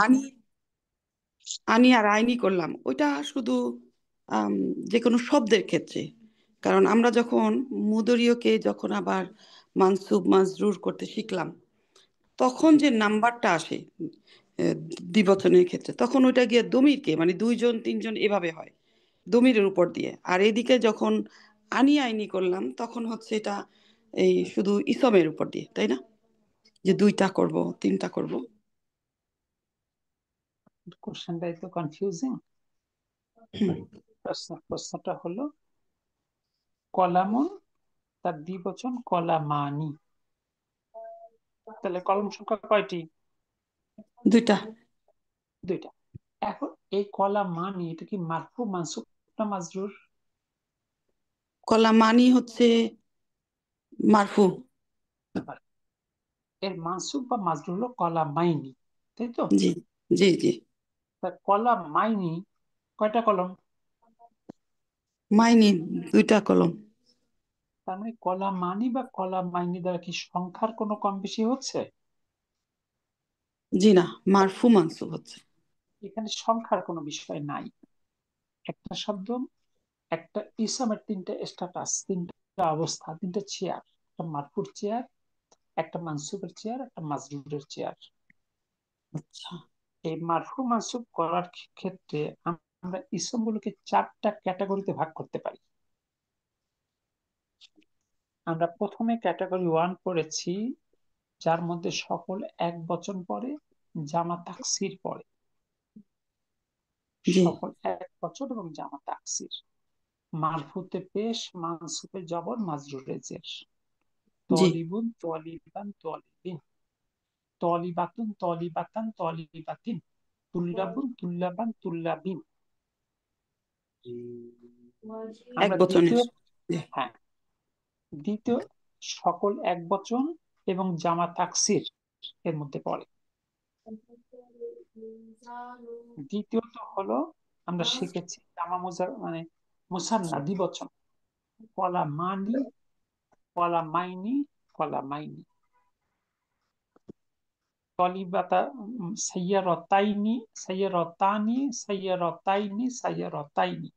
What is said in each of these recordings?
আনি আনি আর আইনি করলাম, ওইটা শুধু আম, যে কোনো শব্দের ক্ষেত্রে। কারণ আমরা যখন মুদরিয়কে যখন আবার মানসুব মাজরুর করতে শিখলাম, তখন যে নাম্বারটা আসে আহ, দ্বিবচনের ক্ষেত্রে, তখন ওইটা গিয়ে দমিরকে মানে দুইজন তিনজন এভাবে হয় দমিরের উপর দিয়ে। আর এদিকে যখন আনি আইনি করলাম তখন হচ্ছে এটা এই শুধু ইসমের উপর দিয়ে, তাই না? যে দুইটা করব তিনটা করব। কোশ্চেনটা একটু কনফিউজিং। হুম, প্রশ্নটা হলো কলামুন, তার দ্বিবচন কলামানি, তাহলে কলম সংখ্যা কয়টি? দুইটা। দুইটা। এখন এই কলামানি এটা কি মারফু মানসুব না মাজরুর? কলামানি হচ্ছে মারফু। এর মানসুব বা মাজরুর হলো কলামাইনি, তাই তো? জি জি জি। তা কলামাইনি কয়টা কলম? মাইনি দুইটা কলম। তার মানে কলামানি বা কলামাইনি দ্বারা কি সংখ্যার কোনো কম বেশি হচ্ছে? জি না, মারফু মানসুব হচ্ছে। এখানে সংখ্যার কোনো বিষয় নাই। একটা শব্দ, একটা ইসমের তিনটা স্ট্যাটাস, তিনটা অবস্থা, তিনটা চেয়ার। একটা মারফুর চেয়ার, একটা মানসুবের চেয়ার, একটা মাজরুরের চেয়ার। আচ্ছা। এই মারফু মানসুব করার ক্ষেত্রে আমরা ইসমগুলোকে চারটা ক্যাটাগরিতে ভাগ করতে পারি। আমরা প্রথমে ক্যাটাগরি 1 পড়েছি, যার মধ্যে সকল এক বচন পড়ে, জামা তাকসির পড়ে। জি সকল এক বচন এবং জামা তাকসির। মারফুতে পেশ, মানসুবে জবর, মাজরুরে জের। জি তলিবুন, তলিবান, তলিবিন। তলিবাতুন, তলিবাতান, তলিবাতিন। তুল্লাবুন, তুল্লাবান, তুল্লাবিন। এক আমরা বচনের। দ্বিতীয়, জি হ্যাঁ, দ্বিতীয় সকল এক বচন এবং জামা তাকসির এর মধ্যে পড়ে। দ্বিতীয়ত হলো আমরা শিখেছি জামা মানে মুসান্না দ্বিবচন, কলা মানি, কলা মাইনি, কলা মাইনি। তলিবাতা, সাইয়ারতাইনি, সাইয়ারতানি, সাইয়ারতাইনি, সাইয়ারতাইনি।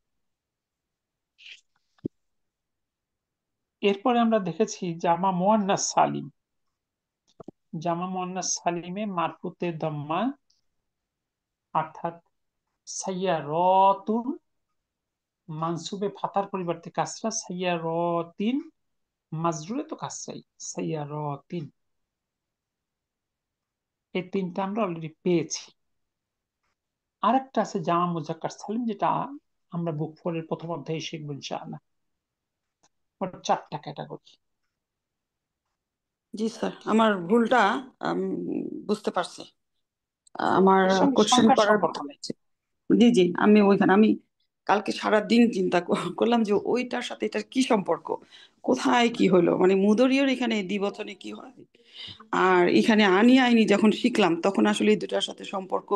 এরপরে আমরা দেখেছি জামা মুয়ান্নাস সালিম। জামা মুয়ান্নাস সালিমে মারফুতে দম্মা, অর্থাৎ সাইয়ারতুন। মানসুবে ফাতার পরিবর্তে কাসরা, সাইয়ারতিন। মাজরুরে তো কাসরাই, সাইয়ারতিন। এই তিনটা আমরা অলরেডি পেয়েছি। আরেকটা আছে জামা মুজাক্কার সালিম, যেটা আমরা বুক 4 এর প্রথম অধ্যায়ে শিখবো ইনশাআল্লাহ। ওটা চারটা ক্যাটাগরি। জি স্যার, আমার ভুলটা আমি বুঝতে পারছি। আমার এর সঙ্গে কোশ্চেন সংখ্যার করার সম্পর্ক ভুলটা নেই। হচ্ছে। জি জি, আমি ওইখানে আমি কালকে সারা দিন চিন্তা করলাম যে ওইটার সাথে এটার কি সম্পর্ক, কোথায় কি হলো, মানে মুদরিয়র এখানে দ্বিবচনে কি হয় আর এখানে আনি আইনি যখন শিখলাম তখন আসলে এই দুটার সাথে সম্পর্ক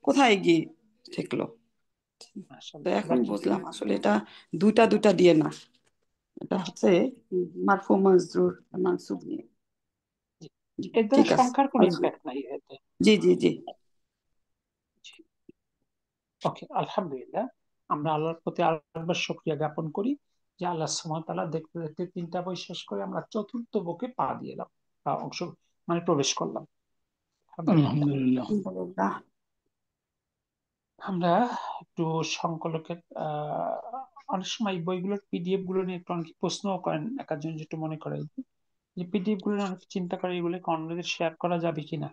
কোথায় গিয়ে ঠেকলো। তো মাশাআল্লাহ, এখন এবার ঠিক বুঝলাম হয়েছে। আসলে এটা দুটা দুটা দিয়ে না, এটা হচ্ছে মারফু মাজরুর মানসুব নিয়ে। জি। জি, এর দ্বারা ঠিক আছে। সংখ্যার কোনো ইম্প্যাক্ট নাই এতে। জি জি জি। ওকে, আলহামদুলিল্লাহ। আমরা আল্লাহর প্রতি আরেকবার শুকরিয়া জ্ঞাপন করি যে আল্লাহ সুবহানাহু ওয়া তাআলা দেখতে দেখতে তিনটা বই শেষ করে আমরা চতুর্থ বুকে পা দিয়ে এলাম, বা অংশ মানে প্রবেশ করলাম। আলহামদুলিল্লাহ। আলহামদুলিল্লাহ। আলহামদুলিল্লাহ। আমরা একটু সংকলকের অনেক সময় এই বইগুলোর পিডিএফ গুলো নিয়ে একটু অনেকে প্রশ্নও করেন, একজন যেটা মনে করে যে পিডিএফ গুলো নিয়ে অনেকে চিন্তা করে এগুলোকে অন্যদের শেয়ার করা যাবে কিনা।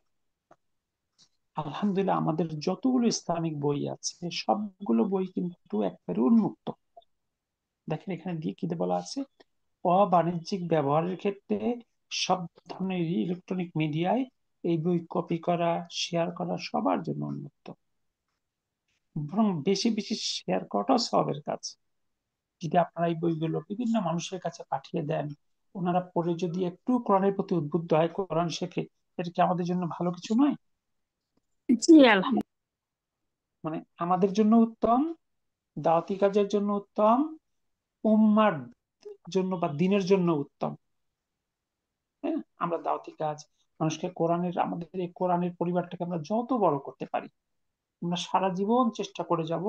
আলহামদুলিল্লাহ, আমাদের যতগুলো ইসলামিক বই আছে সবগুলো বই কিন্তু একবারে উন্মুক্ত। দেখেন এখানে দিয়ে কি বলা আছে, অবাণিজ্যিক ব্যবহারের ক্ষেত্রে সব ধরনের ইলেকট্রনিক মিডিয়ায় এই বই কপি করা, শেয়ার করা সবার জন্য উন্মুক্ত। বরং বেশি বেশি শেয়ার করাটাও সবের কাজ। যদি আপনারা এই বইগুলো বিভিন্ন মানুষের কাছে পাঠিয়ে দেন, ওনারা পড়ে যদি একটু কোরআনের প্রতি উদ্বুদ্ধ হয়, কোরআন শেখে, এটা কি আমাদের জন্য ভালো কিছু নয়? জি আলহামদুলিল্লাহ। মানে আমাদের জন্য উত্তম, দাওয়াতি কাজের জন্য উত্তম, উম্মার জন্য বা দিনের জন্য উত্তম। হ্যাঁ, আমরা দাওয়াতি কাজ, মানুষকে আমাদের এই কোরআনের পরিবারটাকে আমরা যত বড় করতে পারি, আমরা সারা জীবন চেষ্টা করে যাব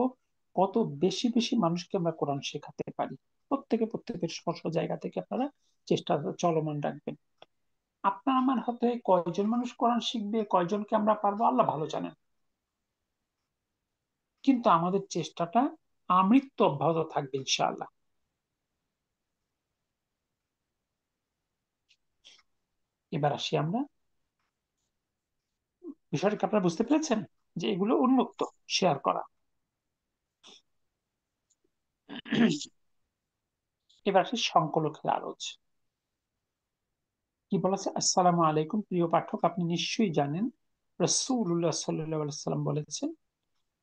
কত বেশি বেশি মানুষকে আমরা কোরআন শেখাতে পারি। প্রত্যেকের স্ব স্ব জায়গা থেকে আপনারা চেষ্টা চলমান রাখবেন। আপনার আমার হাতে কয়জন মানুষ কোরআন শিখবে, কয়জনকে আমরা পারবো, আল্লাহ ভালো জানেন। কিন্তু আমাদের চেষ্টাটা আমৃত্যু অব্যাহত থাকবে ইনশাআল্লাহ। এবার আসি আমরা, বিষয়টাকে আপনারা বুঝতে পেরেছেন যে এগুলো উন্মুক্ত শেয়ার করা। এবার আসি সংকলকের আরজ। কি বলেছে? আসসালামু আলাইকুম প্রিয় পাঠক, আপনি নিশ্চয়ই জানেন রাসূলুল্লাহ সাল্লাল্লাহু আলাইহি ওয়াসাল্লাম বলেছেন,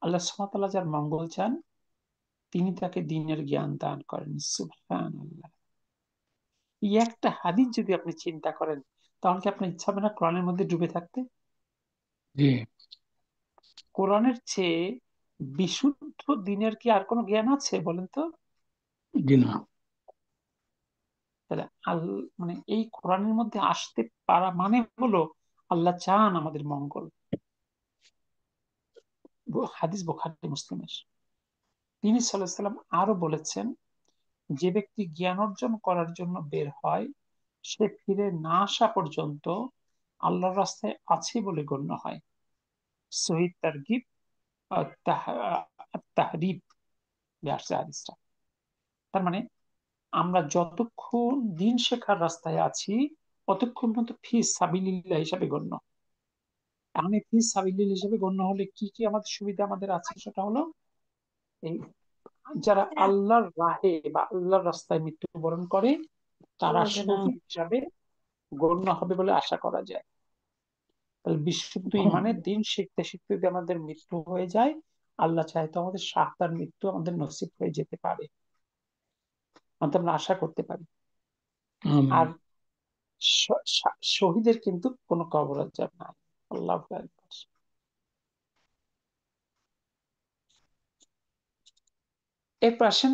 আল্লাহ সুবহানাহু ওয়া তাআলা যার মঙ্গল চান তিনি তাকে দ্বীনের জ্ঞান দান করেন। সুবহানাল্লাহ। এই একটা হাদিস যদি আপনি চিন্তা করেন, তাহলে কি আপনার ইচ্ছা হবে না কোরআনের মধ্যে ডুবে থাকতে? জি। কোরআনের চেয়ে বিশুদ্ধ দ্বীনের কি আর কোনো জ্ঞান আছে বলেন তো? জি না। তাহলে মানে এই কোরআনের মধ্যে আসতে পারা মানে হলো আল্লাহ চান আমাদের মঙ্গল। হাদিস বুখারী মুসলিমের। তিনি সাল্লাল্লাহু আলাইহি ওয়াসাল্লাম আরো বলেছেন, যে ব্যক্তি জ্ঞান অর্জন করার জন্য বের হয় সে ফিরে না আসা পর্যন্ত আল্লাহর রাস্তায় আছে বলে গণ্য হয়। সহিহ তারগিব তাহরিব আসছে হাদিসটা। তার মানে আমরা যতক্ষণ দিন শেখার রাস্তায় আছি ততক্ষণ পর্যন্ত ফি সাবিলিল্লাহ হিসাবে গণ্য। আমি ফি সাবিলিল্লাহ হিসাবে গণ্য হলে কি কি আমাদের সুবিধা আমাদের আছে, সেটা হলো এই যারা আল্লাহর রাহে বা আল্লাহর রাস্তায় মৃত্যুবরণ করে তারা শহীদ হিসাবে গণ্য হবে বলে আশা করা যায়। তাহলে বিশুদ্ধ ইমানের দিন শিখতে শিখতে যদি আমাদের মৃত্যু হয়ে যায়, আল্লাহ চাইতো আমাদের শাহাদাতের মৃত্যু আমাদের নসিব হয়ে যেতে পারে, আমরা আশা করতে পারি। আমিন। আর শহীদের কিন্তু কোনো কবর আজাব নাই। আল্লাহু আকবার। এরপর আসেন,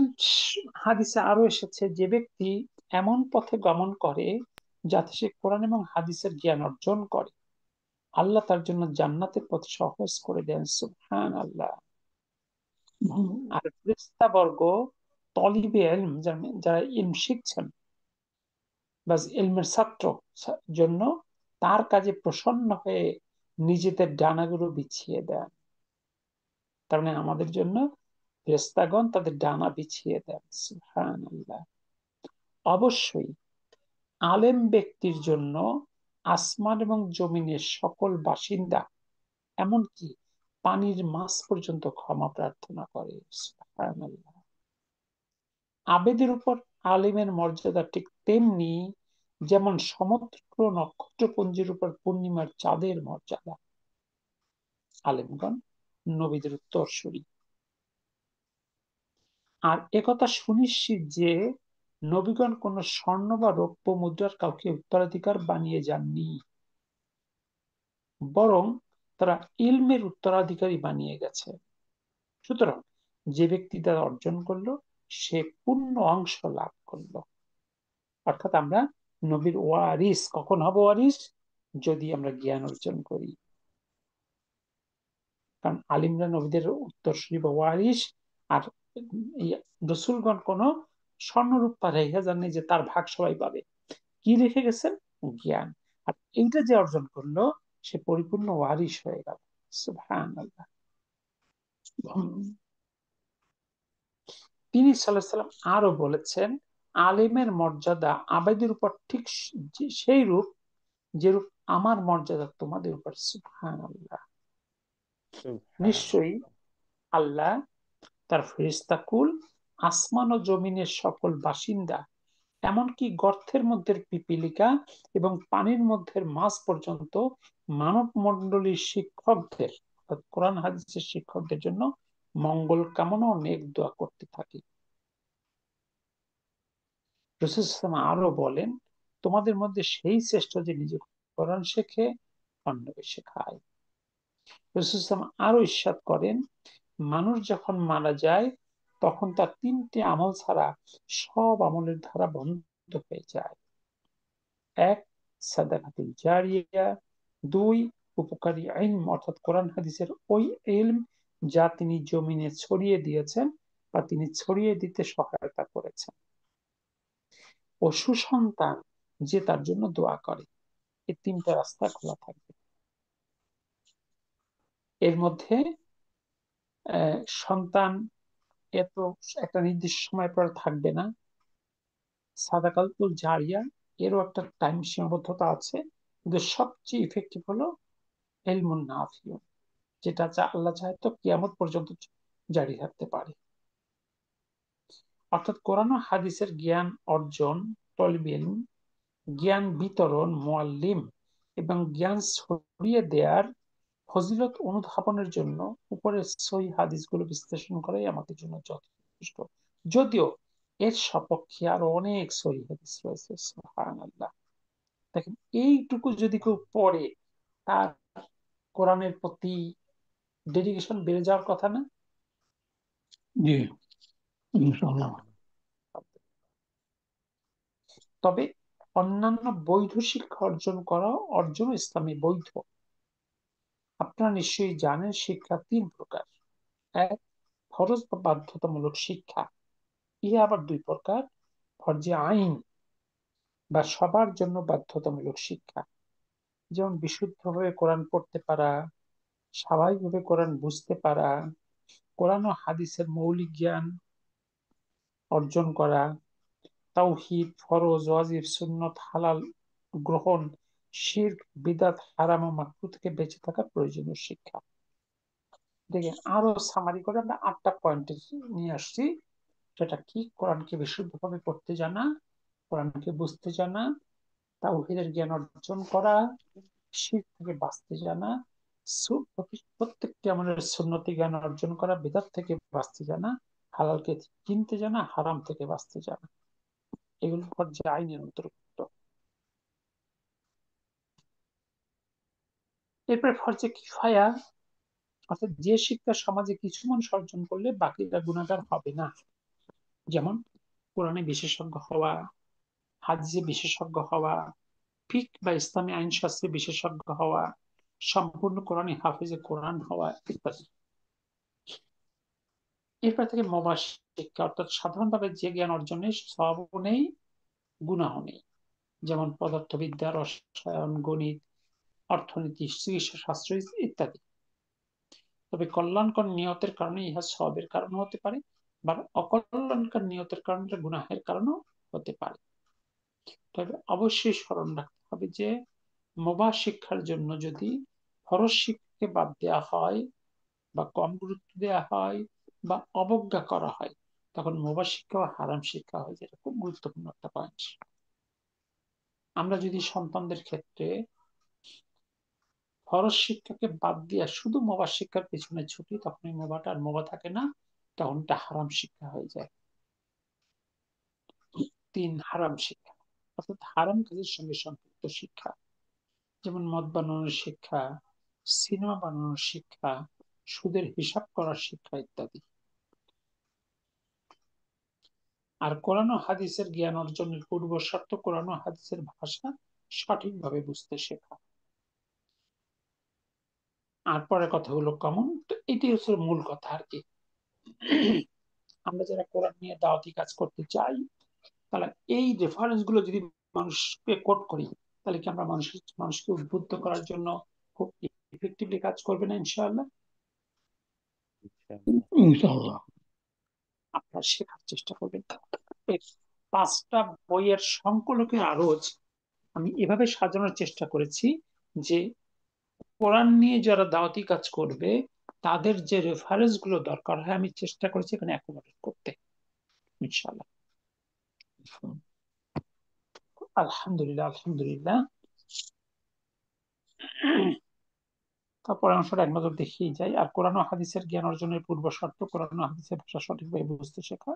হাদিসে আরো এসেছে, যে ব্যক্তি এমন পথে গমন করে যাতে সে কোরআন এবং হাদিসের জ্ঞান অর্জন করে, আল্লাহ তার জন্য জান্নাতের পথ সহজ করে দেন। সুবহানাল্লাহ। আর ফেরেশতাবর্গ তলিবে ইলম, যারা ইলম শিখছেন বা ইলমের ছাত্র জন্য তার কাজে প্রসন্ন হয়ে নিজেদের ডানাগুলো বিছিয়ে দেন। তার মানে আমাদের জন্য ফেরেশতাগণ তাদের ডানা বিছিয়ে দেন। সুবহানাল্লাহ। অবশ্যই আলেম ব্যক্তির জন্য আসমান এবং জমিনের সকল বাসিন্দা, এমনকি পানির মাছ পর্যন্ত ক্ষমা প্রার্থনা করে। সুবহানাল্লাহ। আবেদের উপর আলেমের মর্যাদা ঠিক তেমনি যেমন সমুদ্র নক্ষত্রপুঞ্জের উপর পূর্ণিমার চাঁদের মর্যাদা। আলেমগণ নবীদের উত্তরসূরি। আর একথা সুনিশ্চিত যে নবীগণ কোন স্বর্ণ বা রৌপ্য মুদ্রার কাউকে উত্তরাধিকার বানিয়ে যাননি, বরং তারা ইলমের উত্তরাধিকারী বানিয়ে গেছে। সুতরাং যে ব্যক্তি তারা অর্জন করলো সে পূর্ণ অংশ লাভ করলো। অর্থাৎ আমরা নবীর ওয়ারিস কখন হব? ওয়ারিস যদি আমরা জ্ঞান অর্জন করি। কারণ আলিমরা নবীদের উত্তরসূরি বা ওয়ারিস। আর রসুলগণ কোন স্বর্ণরূপা রেখে যাননি যে তার ভাগ সবাই পাবে। কি রেখে গেছেন? জ্ঞান। আর এইটা যে অর্জন করলো সে পরিপূর্ণ ওয়ারিস হয়ে গেল। সুবহানাল্লাহ। তিনি সাল্লাল্লাহু আলাইহি ওয়াসাল্লাম আরো বলেছেন, আলেমের মর্যাদা আবেদের উপর ঠিক সেই রূপ যেরূপ আমার মর্যাদা তোমাদের উপর। সুবহানাল্লাহ। নিশ্চয়ই আল্লাহ তার ফেরেশতাকুল, আসমান ও জমিনের সকল বাসিন্দা, এমনকি গর্তের মধ্যে পিপীলিকা এবং পানির মধ্যে মাছ পর্যন্ত মানব মণ্ডলীর শিক্ষকদের, কোরআন হাদিসের শিক্ষকদের জন্য মঙ্গল কামনা ও নেক দোয়া করতে থাকি। রাসূল সাল্লাল্লাহু আলাইহি ওয়াসাল্লাম আরো বলেন, তোমাদের মধ্যে সেই শ্রেষ্ঠ যে নিজে কোরআন শেখে অন্যকে শেখায়। রাসূল সাল্লাল্লাহু আলাইহি ওয়াসাল্লাম আরো ইরশাদ করেন, মানুষ যখন মারা যায় তখন তার তিনটি আমল ছাড়া সব আমলের ধারা বন্ধ হয়ে যায়। এক, সাদাকাতুল জারিয়া, দুই, উপকারী ইলম অর্থাৎ কোরআন হাদিসের ওই ইলম যা তিনি জমিনে ছড়িয়ে দিয়েছেন বা তিনি ছড়িয়ে দিতে সহায়তা করেছেন। ও সুসন্তান যে তার জন্য দোয়া করে। এই তিনটা রাস্তা খোলা থাকবে। এর মধ্যে সন্তান এত একটা নির্দিষ্ট সময় পর থাকবে না। সাদাকাতুল জারিয়া এরও একটা টাইম সীমাবদ্ধতা আছে, কিন্তু সবচেয়ে ইফেক্টিভ হলো ইলমুন নাফিউ, যেটা আল্লাহ চাহে তো কিয়ামত পর্যন্ত জারি থাকতে পারে। অর্থাৎ কোরআন ও হাদিসের জ্ঞান অর্জন, তলব ইলম, জ্ঞান বিতরণ, মুআল্লিম এবং জ্ঞান ছড়িয়ে দেওয়ার ফজিলত অনুধাবনের জন্য উপরের সহিহ হাদিসগুলো বিশ্লেষণ করাই আমাদের জন্য যথেষ্ট। যদিও এর সপক্ষে আরো অনেক সহিহ হাদিস রয়েছে। সুবহানাল্লাহ। দেখেন, এইটুকু যদি কেউ পড়ে, তার কোরআনের প্রতি ডেডিকেশন বেড়ে যাওয়ার কথা না? জি, ইনশাআল্লাহ। তবে অন্যান্য বৈধ শিক্ষা অর্জন ইসলামে বৈধ। আপনারা নিশ্চয়ই জানেন শিক্ষা তিন প্রকার। এক, ফরজ বা বাধ্যতামূলক শিক্ষা। ইহা আবার দুই প্রকার, ফরজে আইন বা সবার জন্য বাধ্যতামূলক শিক্ষা। যেমন বিশুদ্ধভাবে কোরআন পড়তে পারা, স্বাভাবিকভাবে কোরআন বুঝতে পারা, কোরআন ও হাদিসের মৌলিক জ্ঞান অর্জন করা, তাওহীদ, ফরজ, ওয়াজিব, সুন্নত, হালাল গ্রহণ, শিরক, বিদআত, হারাম ও মাকরুহ থেকে বেঁচে থাকার প্রয়োজনীয় শিক্ষা। দেখেন, আরো সামারি করে আমরা 8টা পয়েন্টে নিয়ে আসছি। সেটা কি? কোরআনকে বিশুদ্ধভাবে পড়তে জানা, কোরআনকে বুঝতে জানা, তাওহীদের জ্ঞান অর্জন করা, শিরক থেকে বাঁচতে জানা, প্রত্যেকটি আমাদের সুন্নতি জ্ঞান অর্জন করা, বিদআত থেকে বাঁচতে জানা, হালালকে চিনতে জানা, হারাম থেকে বাঁচতে জানা। এগুলো ফরজে আইনের অন্তর্ভুক্ত। এরপরে ফরজে কিফায়া, অর্থাৎ যে শিক্ষা সমাজে কিছু মানুষ অর্জন করলে বাকিরা গুনাহগার হবে না। যেমন কোরআনে বিশেষজ্ঞ হওয়া, হাদিসে বিশেষজ্ঞ হওয়া, ফিকহ বা ইসলামী আইন শাস্ত্রে বিশেষজ্ঞ হওয়া, সম্পূর্ণ কোরআনে হাফেজে কোরআন হওয়া ইত্যাদি। এরপর থেকে মুবাহ শিক্ষা, অর্থাৎ সাধারণভাবে যে জ্ঞান অর্জনের সওয়াবও নেই, গুনাহও নেই। যেমন পদার্থবিদ্যা, রসায়ন, গণিত, অর্থনীতি, চিকিৎসা শাস্ত্র ইত্যাদি। তবে কল্যাণকর নিয়তের কারণে ইহা সওয়াবের কারণ হতে পারে, বা অকল্যাণকর নিয়তের কারণে গুনাহের কারণও হতে পারে। তবে অবশ্যই স্মরণ রাখতে হবে যে মুবাহ শিক্ষার জন্য যদি ফরজ শিক্ষাকে বাদ দেওয়া হয় বা কম গুরুত্ব দেওয়া হয় বা অবজ্ঞা করা হয়, তখন মুবাহ শিক্ষা ও হারাম শিক্ষা হয়। যেটা খুব গুরুত্বপূর্ণ একটা পয়েন্ট। আমরা যদি সন্তানদের ক্ষেত্রে ফরজ শিক্ষাকে বাদ দিয়ে শুধু মুবাহ শিক্ষার পেছনে ছুটি, তখন এই মুবাহটা আর মুবাহ থাকে না, তখন এটা হারাম শিক্ষা হয়ে যায়। তিন, হারাম শিক্ষা, অর্থাৎ হারাম কাজের সঙ্গে সম্পৃক্ত শিক্ষা। যেমন মদ বানানোর শিক্ষা, সিনেমা বানানোর শিক্ষা, সুদের হিসাব করার শিক্ষা ইত্যাদি। আর কোরআন ও হাদিসের জ্ঞান অর্জনের পূর্ব শর্ত কোরআন ও হাদিসের ভাষা সঠিকভাবে বুঝতে শেখা। আর পরের কথা হলো কমন। তো এটি হচ্ছে মূল কথা আর কি। আমরা যারা কোরআন নিয়ে দাওয়াতি কাজ করতে চাই, তাহলে এই রেফারেন্স গুলো যদি মানুষকে কোট করি, তাহলে কি আমরা মানুষকে উদ্বুদ্ধ করার জন্য খুব ইফেক্টিভলি কাজ করবে না? ইনশাআল্লাহ ইনশাআল্লাহ। আপনারা শেখার চেষ্টা করবেন। এই 5টা বইয়ের সংকলকের আরজ আমি এভাবে সাজানোর চেষ্টা করেছি যে কোরআন নিয়ে যারা দাওয়াতি কাজ করবে, তাদের যে রেফারেন্স গুলো দরকার হয়, আমি চেষ্টা করেছি এখানে অ্যাকোমোডেট করতে, ইনশাআল্লাহ। আলহামদুলিল্লাহ, আলহামদুলিল্লাহ। তারপরে অংশটা এক নজর দেখিয়ে যাই। আর কোরআন ও হাদিসের জ্ঞান অর্জনের পূর্ব শর্ত কোরআন ও হাদিসের ভাষা সঠিকভাবে বুঝতে শেখা।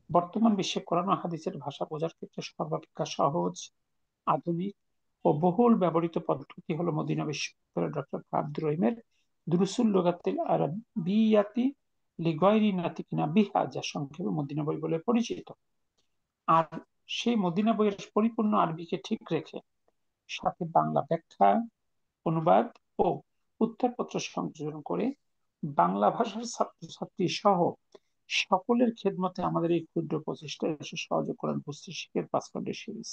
বর্তমান বিশ্বে কোরআন ও হাদিসের ভাষা বোঝার ক্ষেত্রে সর্বাপেক্ষা সহজ, আধুনিক ও বহুল ব্যবহৃত পদ্ধতি হলো মদিনা বিশ্ববিদ্যালয়ের ডক্টর আব্দুর রহিমের দুরুসুল লুগাতিল আরাবিয়াতি লিগায়রি নাতিকিনা বিহা, যা সংক্ষেপে মদিনা বই বলে পরিচিত। আর সেই মদিনা বইয়ের পরিপূর্ণ আরবিকে ঠিক রেখে সাথে বাংলা ব্যাখ্যা, অনুবাদ ও উত্তরপত্র সংযোজন করে বাংলা ভাষার ছাত্রছাত্রী সহ সকলের খেদমতে আমাদের এই ক্ষুদ্র প্রচেষ্টা এসে সহযোগ করেন বুঝতে শিখের 5 খণ্ডের সিরিজ।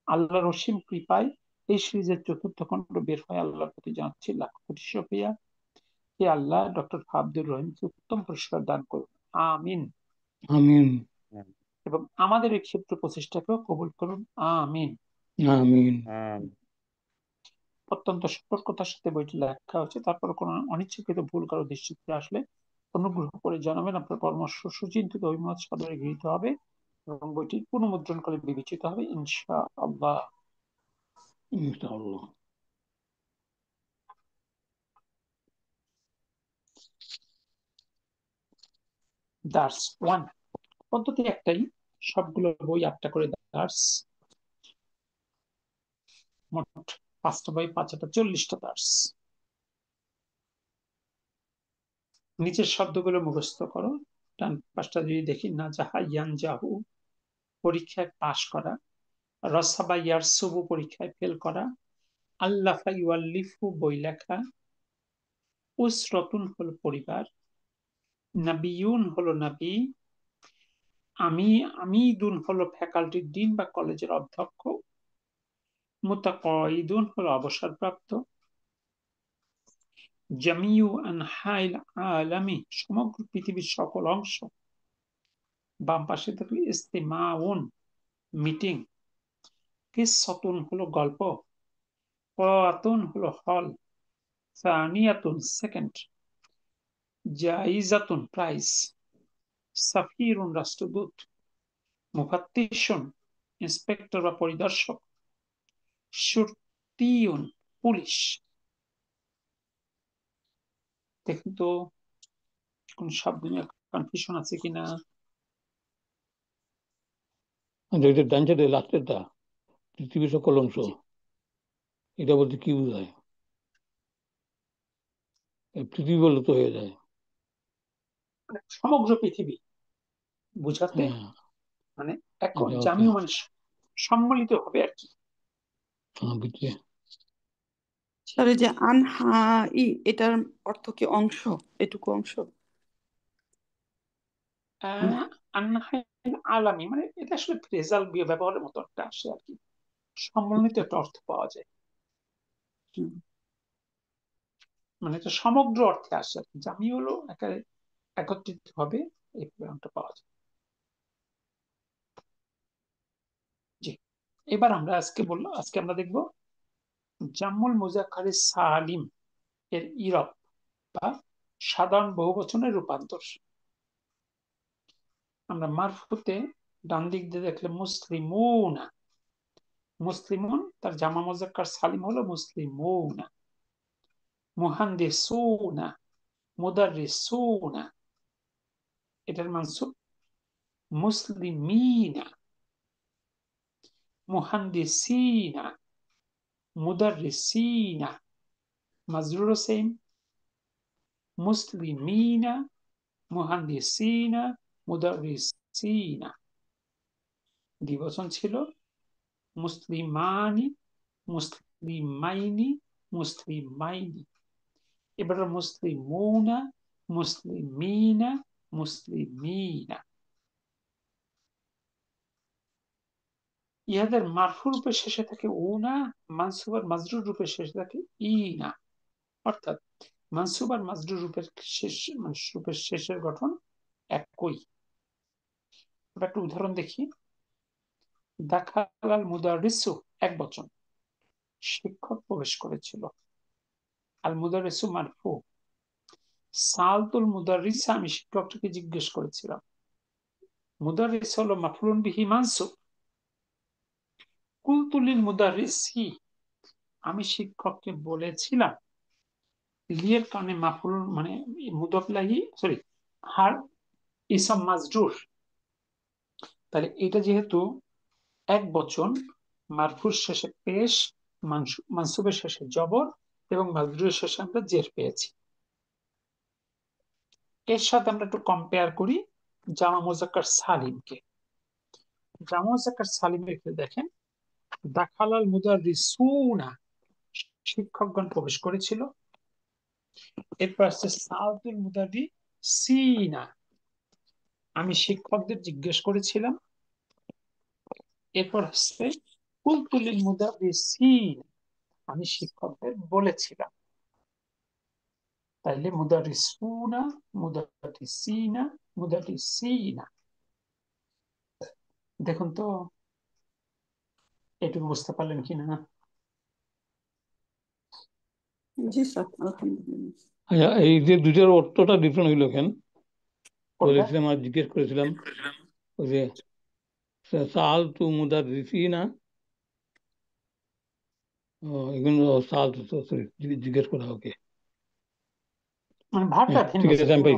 আল্লাহর অসীম কৃপায় এই সিরিজের 4র্থ খণ্ড বের হয়। আল্লাহর প্রতি জানাচ্ছি লাখ কোটি শুকরিয়া। হে আল্লাহ, ডক্টর আব্দুর রহিমকে উত্তম পুরস্কার দান করুন, আমিন। আমিন এবং আমাদের এই ক্ষুদ্র প্রচেষ্টাকেও কবুল করুন, আমিন। আমিন। অত্যন্ত সতর্কতার সাথে বইটি লেখা হচ্ছে, তারপর কোনো অনিচ্ছাকৃত ভুল কারো দৃষ্টিতে আসলে অনুগ্রহ করে জানাবেন। আপনার পরামর্শ সুচিন্তিত অভিমত সাদরে গৃহীত হবে এবং বইটি পুনর্মুদ্রণকালে বিবেচিত হবে ইনশাআল্লাহ। ইনশাআল্লাহ। দার্স 1 পদ্ধতি একটাই, সবগুলো বই 8টা করে দার্স, মোট 5টা বই, 5 40টা দার্স। নিচের শব্দগুলো মুখস্থ করো। ডান পাশটা যদি দেখি, না জাহা ইয়ান জাহু পরীক্ষায় পাশ করা, রসাবা ইয়ারসুবু পরীক্ষায় ফেল করা, আল্লাফা ইউআল্লিফু বই লেখা, উসরতুন হলো পরিবার, নাবিয়ুন হলো নবী, আমিদুন হলো ফ্যাকাল্টির ডিন বা কলেজের অধ্যক্ষ, মুতাকাইদুন হলো অবসরপ্রাপ্ত, জামিউ আনহাইল আলামি সমগ্র পৃথিবীর সকল অংশ, বাম পাশে থাকলে ইস্তিমাউন মিটিং, কিসসাতুন হলো গল্প, কারাতুন হলো হল, সানিয়াতুন সেকেন্ড, জাইজাতুন প্রাইজ, সাফিরুন রাষ্ট্রদূত, মুফাত্তিশুন ইন্সপেক্টর বা পরিদর্শক, শুরতিউন পুলিশ। দেখুন তো কোন শব্দ নিয়ে কনফিউশন আছে কিনা। এটা ডান সাইডে লাস্টেরটা, পৃথিবীর সকল অংশ, এটা বলতে কি বোঝায়? পৃথিবী বললে তো হয়ে যায়। সমগ্র পৃথিবী বুঝাতে হ্যাঁ, মানে আচ্ছা, ওকে। জামিউ মানে সম্মিলিত হবে আর কি। হ্যাঁ, বুঝছি। তাহলে যে আনহা এটার অর্থ কি অংশ, এটুকু অংশ? আন্নাহাইল আলামি মানে এটা আসলে ফ্রেজাল ব্যবহারের মতো একটা আসে আর কি, সম্মিলিত একটা অর্থ পাওয়া যায়, হুম। মানে এটা সমগ্র অর্থে আসে আর কি। জামি হলো একত্রিত হবে, এই প্রয়োগটা পাওয়া যায়। জি, এবার আমরা আজকে আমরা দেখব জাম্মুল মুজাক্কারে সালিম এর ইরব বা সাধারণ বহুবচনের রূপান্তর। আমরা মারফুতে ডান দিক দিয়ে দেখলে মুসলিমুনা, মুসলিমুন তার জামা মুজাক্কার সালিম হলো মুসলিমুনা, মুহান্দিসুনা, মুদাররিসুনা, এটার মানসুব মুসলিমিনা, মুহান্দিসিনা, মুদাররিসিনা, মাজরুর সেম, মুসলিমিনা, মুহান্দিসিনা, মুদাররিসিনা। দ্বিবচন ছিল মুসলিমানি, মুসলিমাইনি, মুসলিমাইনি। এবার মুসলিমুনা, মুসলিমিনা, মুসলিমিনা। ইহাদের মারফু রূপের শেষে থাকে উনা, মানসুব আর মাজরুর রূপের শেষে থাকে ইনা। অর্থাৎ মানসুব আর মাজরুর রূপের শেষের গঠন একই। এবার একটা উদাহরণ দেখি। দাখালাল মুদারিসু এক বচন, শিক্ষক প্রবেশ করেছিল। আল মুদারিসু মারফু। সালতুল মুদারিসা আমি শিক্ষকটাকে জিজ্ঞেস করেছিলাম। মুদারিস হলো মাফউলুন বিহি মানসুব। কুলতুলিল মুদারিসি আমি শিক্ষককে বলেছিলাম। লিয়ের কারণে মাফউলুন মানে মুদাফ ইলাইহি সরি হার ইসম মাজরুর, তাহলে এটা যেহেতু এক বচন, মারফুর শেষে পেশ, মানসুবের শেষে জবর এবং মাজরুরের শেষে আমরা জের পেয়েছি। এর সাথে আমরা একটু কম্পেয়ার করি জামা মুজাক্কার সালিমকে। জামা মুজাক্কার সালিমের ক্ষেত্রে দেখেন দাখালাল মুদাররিসুনা, শিক্ষকগণ প্রবেশ করেছিল। এরপর আসছে সাউতুল মুদারি সিনা, আমি শিক্ষকদের জিজ্ঞেস করেছিলাম। এরপর আসছে কুলতুলিল মুদারি সিন, আমি শিক্ষকদের বলেছিলাম। তাইলে মুদারি সুনা, মুদারি সিনা, মুদারি সিনা। দেখুন তো এটুকু বুঝতে পারলেন কিনা? জি স্যার, আলহামদুলিল্লাহ। আচ্ছা, এই যে দুইটার অর্থটা ডিফারেন্ট হইলো কেন? কোনটা? বলেছিলাম আর জিজ্ঞেস করেছিলাম ওই যে সাল তু মুদার রিসি না, এগুলো সাল তু, সরি, জিজ্ঞেস করা, ওকে। মানে ভাবটা হ্যাঁ ভিন্ন ঠিক আছে, স্যার। আমি পাই।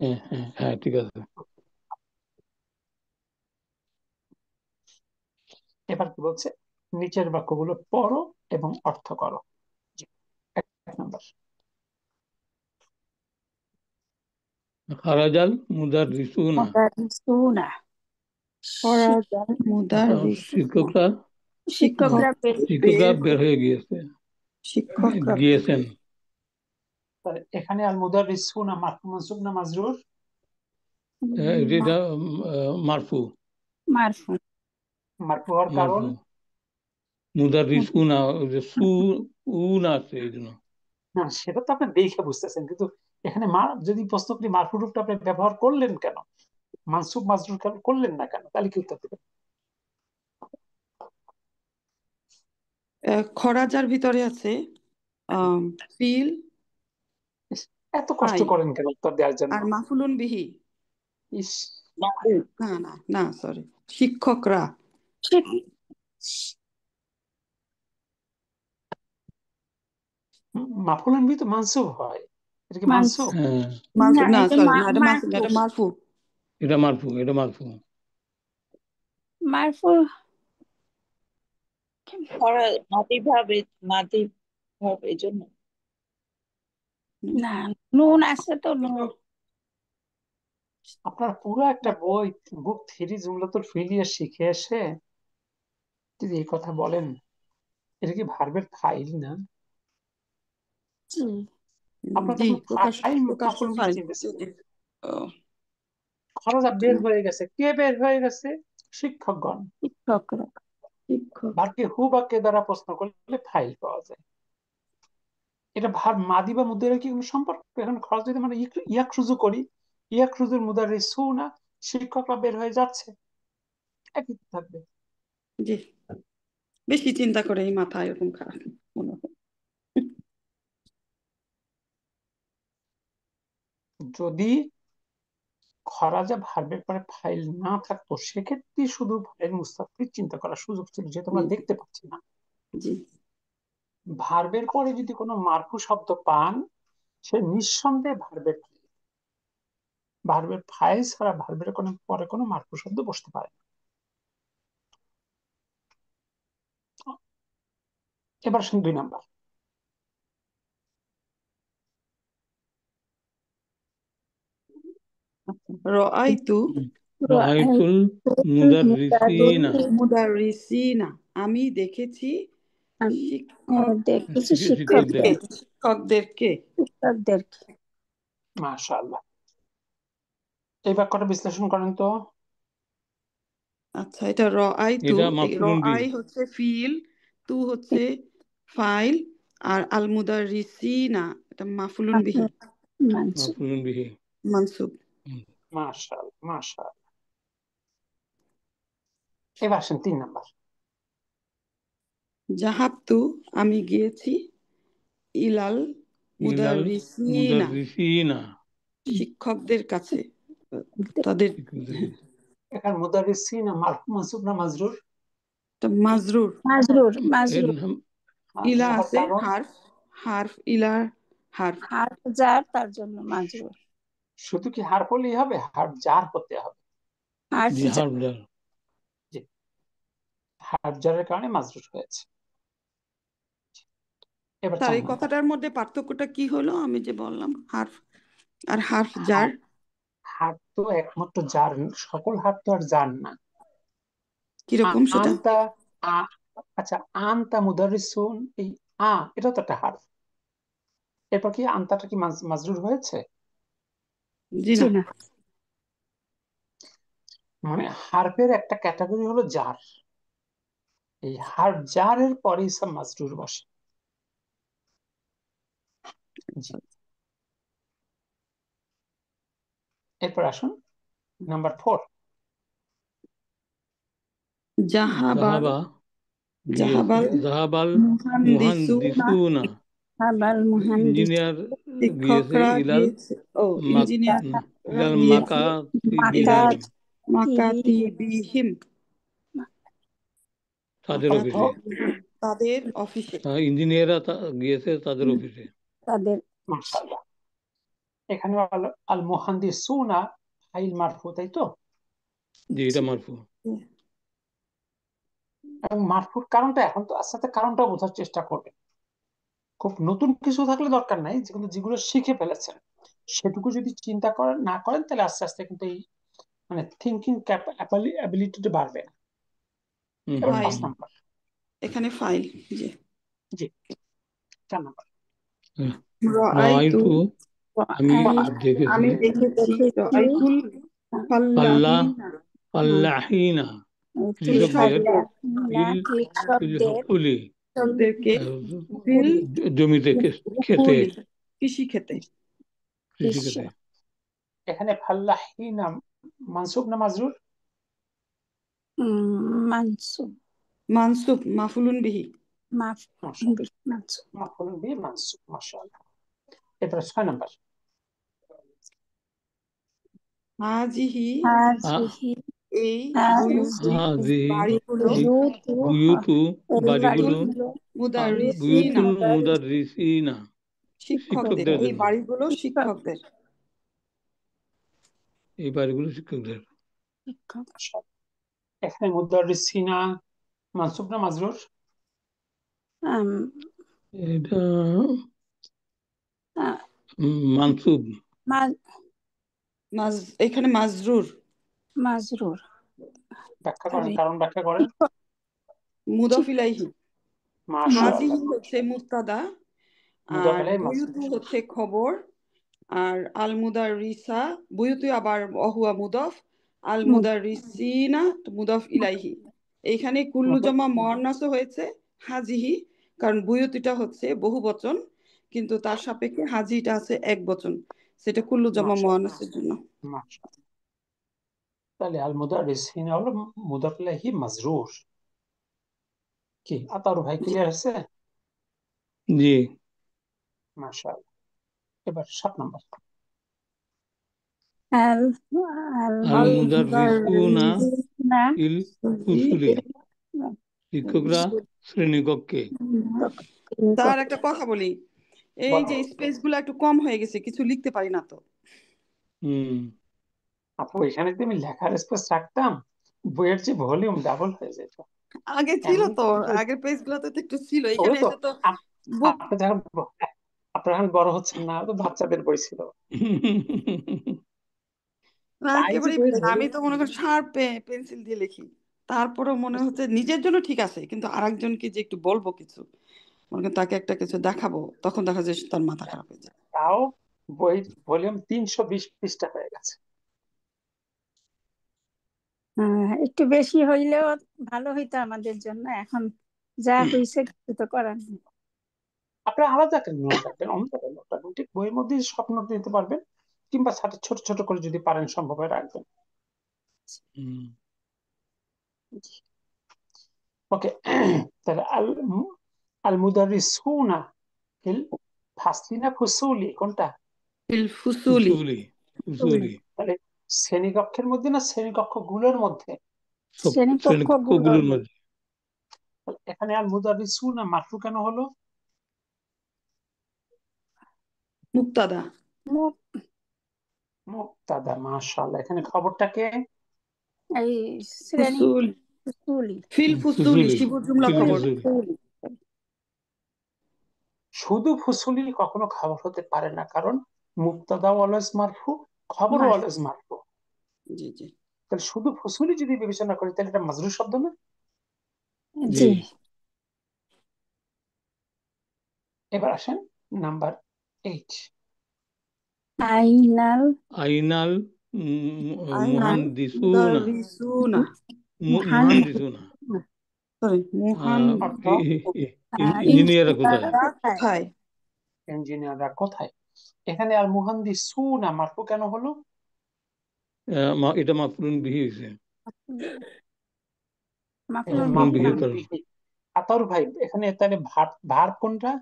হ্যাঁ হ্যাঁ হ্যাঁ, ঠিক আছে। এবার কি বলছে, নিচের বাক্যগুলো পড়ো এবং অর্থ করো। এক নম্বর, খারাজাল মুদার রিসু না, মুদারিসুনা, খরাজাল মুদাররিসুনা, শিক্ষকরা শিক্ষকরা শিক্ষকরা বের হয়ে গিয়েছে, শিক্ষকরা গিয়েছেন। এখানে আল মুদারিসুনা মারফু মানসুব না মাজরুর? এটা মারফু, মারফু। মারফু হওয়ার কারণ? মারফু। মুদার রিসু না, ওই যে সু উ না আছে এই জন্য। না, সেটা তো আপনি দেখে বুঝতেছেন, কিন্তু এখানে যদি প্রশ্ন করি মারফু রূপটা আপনি ব্যবহার করলেন কেন, মানসুব মাজরুর কেন করলেন না কেন, তাহলে কি উত্তর দেবেন? খরাজার ভিতরে আছে ফিল ইস, এত কষ্ট আই করেন কেন উত্তর দেওয়ার জন্য? আর মাফুলুন বিহি। ইস, না না না, সরি, শিক্ষকরা। মাফুলুন বিহি তো মানসুব হয়, এটা কি মানসুব। মানসুব? হ্যাঁ, মানসুব না, এটা সরি, না, এটা মানসুব না, মারফু। এটা মারফু। এটা মারফু, এটা মারফু। মারফু মাটি ভাব, মাটি ভাব এই জন্য। না, নুন আছে তো, নুন। আপনার পুরো একটা বই, বুক থ্রি জুমলাতুল ফিলিয়া শিখে এসে যদি এই কথা বলেন, এটা কি ভার্বের ফাইল না? জি, আপনার তো জি, কোনো ফাইল প্রকাশ্য মাফুল বিহি ফাইল। চিনতেছেন না। ও, খরচ বের হয়ে গেছে, কে বের হয়ে গেছে? শিক্ষকগণ। শিক্ষকরা। শিক্ষক। ভার্বকে হু বা কে দ্বারা প্রশ্ন করলে ফাইল পাওয়া যায়। এটা ভার্ব মাদি বা মুদারির কি কোনো সম্পর্ক? এখন খরচ যদি মানে ইয়াকরুজু করি, ইয়াকরুজুর মুদারি সু না, শিক্ষকরা বের হয়ে যাচ্ছে, একই থাকবে। জি, বেশি চিন্তা করে এই মাথা এরকম খারাপ মনে হয়। যদি খরাজা ভার্বের পরে ফাইল না থাকতো, সেক্ষেত্রে শুধু ফাইল মুস্তাফিজ চিন্তা করার সুযোগ ছিল, যেহেতু আমরা দেখতে পাচ্ছি না। জি, ভার্বের পরে যদি কোনো মারফু শব্দ পান, সে নিঃসন্দেহে ভার্বের ফাইল ছাড়া ভার্বের কোনো পরে কোনো মারফু শব্দ বসতে পারে না। এবার আসুন 2 নাম্বার, রাআইতু রাআইতুল মুদাররিসিনা, মুদাররিসিনা, আমি দেখেছি দেখেছি শিক্ষকদের। শিক্ষকদেরকে। শিক্ষকদেরকে। মাশাআল্লাহ। এই বাক্যটা বিশ্লেষণ করেন তো। আচ্ছা, এটা রাআইতু, এটা মাফউলুন বিহি। রাআই হচ্ছে ফিল, তু হচ্ছে ফাইল, আর আল মুদাররিসিনা এটা মাফুলুন বিহি, মানসুব। মাফউলুন বিহি, মানসুব। মাশাআল্লাহ, মাশাআল্লাহ। এবার আসেন 3 নাম্বার, জাহাবতু, আমি গিয়েছি, ইলাল ইলাল মুদাররিসিনা, মুদাররিসিনা, শিক্ষকদের কাছে, তাদের। এখানে মুদারিসিনা মারফু মানসুব না মাজরুর? এটা মাজরুর। মাজরুর, এর মাজরুর। নাম ইলা হওয়ার আছে, কারণ? হারফ, হারফ ইলার হারফ। হার্ফ জার, তার জন্য মাজরুর। শুধু কি হার হলেই হবে? হার জার হতে হবে। হার্ফ জি, জার। হারফদার। হার জারের কারণে মাজরুর হয়েছে। এবার তার 4 এই নাম্বার, কথাটার মধ্যে পার্থক্যটা কি হলো? আমি যে বললাম হারফ আর হারফ জার। হার তো একমাত্র জার, সকল হার তো আর জার না। কিরকম সেটা? আনতা, আচ্ছা, আনতা মুদারিসুন, এই এটাও তো একটা হার্ফ। এরপর কি আনতাটা কি মাজরুর হয়েছে? জি জি না। না। মানে হার্ফের একটা ক্যাটাগরি হলো জার, এই হার্ফ জারের পরে ইসম মাজরুর বসে। জি, এরপর আসুন নাম্বার 4। জাহাবাল জাহাবা গিয়েছে, জাহাবাল জাহাবাল মুহান্দিসুনা মুহান্দিসুনা, হাবাল মুহান্দিস ইঞ্জিনিয়ার গিয়েছে, শিক্ষকরা ইলাল গিয়েছে, ইঞ্জিনিয়াররা ইলাল গিয়েছে ইলাল মাকাতিবিহিম, মাকাতিবিহিম, তাদের অফিসে। তাদের অফিসে। ইঞ্জিনিয়াররা গিয়েছে তাদের অফিসে। তাদের মাশাআল্লাহ। এখানে আল মুহান্দিসুনা ফাইল মারফু, তাই তো? জি, এটা মারফু। এবং মারফুর কারণটা এখন তো আস্তে আস্তে কারণটা বোঝার চেষ্টা করবে। খুব নতুন কিছু থাকলে দরকার নাই, যেগুলো শিখে ফেলেছেন সেটুকু যদি চিন্তা করেন না করেন, তাহলে আস্তে আস্তে কিন্তু এই মানে থিঙ্কিং অ্যাবিলিটিটা বাড়বে না। এবার ফাইল, 5 নাম্বার। এখানে ফাইল। জি। জি, 4 নাম্বার। রাআইতু, রাআইতু, আমি আমি দেখেছি, দেখেছি, রাআইতুল ফাল্লাহ ফাল্লাহিনা, ফাল্লাহিনা, কৃষকদের, কৃষকদের, ফিল কৃষকদের হুকুলি, কৃষকদেরকে ফিল জমিতে, খেতে, হুকুলি, কৃষি খেতে। কৃষি খেতে। এখানে ফাল্লাহিনা মানসুব না মাজরুর? মানসুব, মানসুব, মাফুলুন বিহি। মাশাআল্লাহ, মানসুব। মাফউল বিহি মানসুব, মাশাআল্লাহ। এরপর 6 নাম্বার। হাজিহি, হাজিহি এই বুয়ুতু, হাজিহি, বাড়িগুলো, এই বুয়ুতু, বাড়িগুলো, বাড়িগুলো মুদাররিসিনা, বুয়ুতুল মুদাররিসিনা, শিক্ষকদের, শিক্ষকদের এই জন্য, বাড়িগুলো শিক্ষকদের। এই বাড়িগুলো শিক্ষকদের। শিক্ষক। এখানে মুদাররিসিনা মানসুব না মাজরুর? আম, এটা আহ, মানসুব। এখানে মাজরুর, মাজরুর। ব্যাখ্যা আর করেন, কারণ ব্যাখ্যা করেন। মুদাফ শিক্ষক, ইলাইহি। মাশাআল্লাহ, হাজিহি হচ্ছে মুবতাদা, মুদাফ আর ইলাইহি বুয়ুতু মাজরুর। হচ্ছে খবর, আর আল মুদাররিসা, বুয়ুতু আবার অহুয়া মুদাফ, আল মুদাররিসিনা মুদাফ ইলাইহি। এইখানে কুল্লু জমা মুয়ান্নাসও হয়েছে হাজিহি, কারণ বুয়ুতিটা হচ্ছে বহু বচন, কিন্তু তার সাপেক্ষে হাজিটা আছে এক বচন, সেটা কুল্লু জমা মাশাআল্লাহ, মুয়ান্নাসের জন্য। মাশাআল্লাহ। তাহলে আল মুদাররিসিনা হলো মুদাফ ইলাইহি মাজরুর। কি আতারু ভাই ক্লিয়ার আছে? জি, মাশাআল্লাহ। এবার 7 নাম্বার। আল আল আল মুদাররিসুনা মুদাররিসুনা ফিল ফুসুলি, শিক্ষকরা শ্রেণীকক্ষে। তার একটা কথা বলি, এই যে স্পেস গুলো একটু কম হয়ে গেছে, কিছু লিখতে পারি না তো। হুম, আপু এখানে যদি আমি লেখার স্পেস রাখতাম, বইয়ের যে ভলিউম ডাবল হয়ে যেত। আগে ছিল এমনি তো, কিন্তু আগের পেজ গুলোতে তো একটু ছিল, ওই এখানে তো এসে তো বুক। আপনি যখন আপনারা এখন বড় হচ্ছেন না, তো বাচ্চাদের বই ছিল। তাই যে একেবারেই বইয়ের প্লেন, আমি ভলিউম। তো মনে করি শার্প পেন্সিল দিয়ে লিখি, তারপরেও মনে হচ্ছে নিজের জন্য ঠিক আছে, কিন্তু আরেকজনকে যে একটু বলবো কিছু, মনে করি তাকে একটা কিছু দেখাবো, তখন দেখা যায় তার মাথা খারাপ হয়ে যায়। তাও বই ভলিউম 320 পৃষ্ঠা হয়ে গেছে। একটু বেশি হইলেও ভালো হইতো আমাদের জন্য। এখন যা হইছে কিছু তো করার নেই। আপনারা আলাদা একটা নোট রাখবেন, অন্য নোট রাখবেন, ঠিক বইয়ের মধ্যে সব নোট নিতে পারবেন, কিংবা সাথে ছোট ছোট করে যদি পারেন সম্ভব হয় রাখবেন। হুম। ওকে, তাহলে আল আল মুদাররিসুনা ফিল ফাসলি না ফুসুলি, কোনটা? ফিল ফুসুলি, ফুসুলি, ফুসুলি, তাহলে শ্রেণীকক্ষের মধ্যে না শ্রেণীকক্ষ গুলোর মধ্যে? সব শ্রেণীকক্ষগুলোর শ্রেণীকক্ষগুলোর মধ্যে। এখানে আল মুদাররিসুনা মারফু কেন হলো? মুক্তাদা, মুখ। মুক্তাদা, মাশাআল্লাহ। এখানে খবরটাকে এই শ্রেণী ফুসুল, ফুসুলি। ফিল ফুসুলি, ফুসুলি, শিবু জুমলা ফিল খবর। ফুসুলি। শুধু ফুসুলি কখনো খবর হতে পারে না, কারণ মুক্তাদা অলওয়েজ মারফু, খবর মার, অলওয়েজ মারফু। জি জি। তাহলে শুধু ফুসুলি যদি বিবেচনা করি, তাহলে এটা মাজরুর শব্দ না? জি, জি। এবার আসেন নাম্বার 8। আইনাল আইনাল আইনাল মুহান্দিসুনা মুদারিসুনা মুহান মুহান্দিসুনা সরি মুহান অর্থ ইঞ্জিনিয়াররা কোথায়? ইঞ্জিনিয়াররা কোথায়? কোথায়? ইঞ্জিনিয়াররা কোথায়। এখানে আল মুহান্দিসুনা মারফু কেন হলো? এটা মাফরুন বিহি হয়েছে, মাফুলুন মাফরুন বিহি বিহির না। কারণ। আতাউর ভাই এখানে তাহলে ভার্ব কোনটা?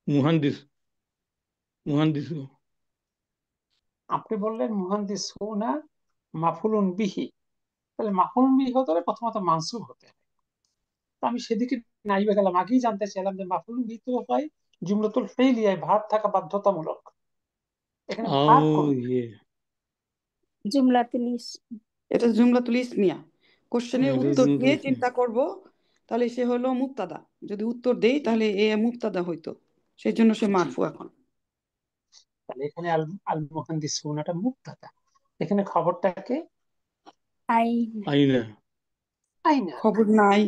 মুহান্দিস মুহান্দিসু। আপনি বললেন মুহান্দিসুনা মাফুলুন বিহি, তাহলে মাফুলুন বিহি হতে হলে প্রথমত মানসুব হতে হবে। তো আমি সেদিকে নাইবে গেলাম, আগেই জানতে চাইলাম যে মাফুলুন বিহি তো হয় জুমলাতুল ফেইলিয়ায় ভার্ব থাকা বাধ্যতামূলক, এখানে ও ভার্ব কোন? ইয়ে জুমলাতুল এটা জুমলাতুল ইসমিয়া। কোশ্চেনের এটা উত্তর জুমলাতুল দিয়ে ইসমিয়া। চিন্তা করব, তাহলে সে হলো মুবতাদা। যদি উত্তর দেই তাহলে এ মুবতাদা হইতো, সেই জন্য সে মারফু এখন। তাহলে এখানে আল আল মুহান্দিসুনাটা মুবতাদা, এখানে খবরটাকে আইনা। আইনা আইনা। খবর নাই,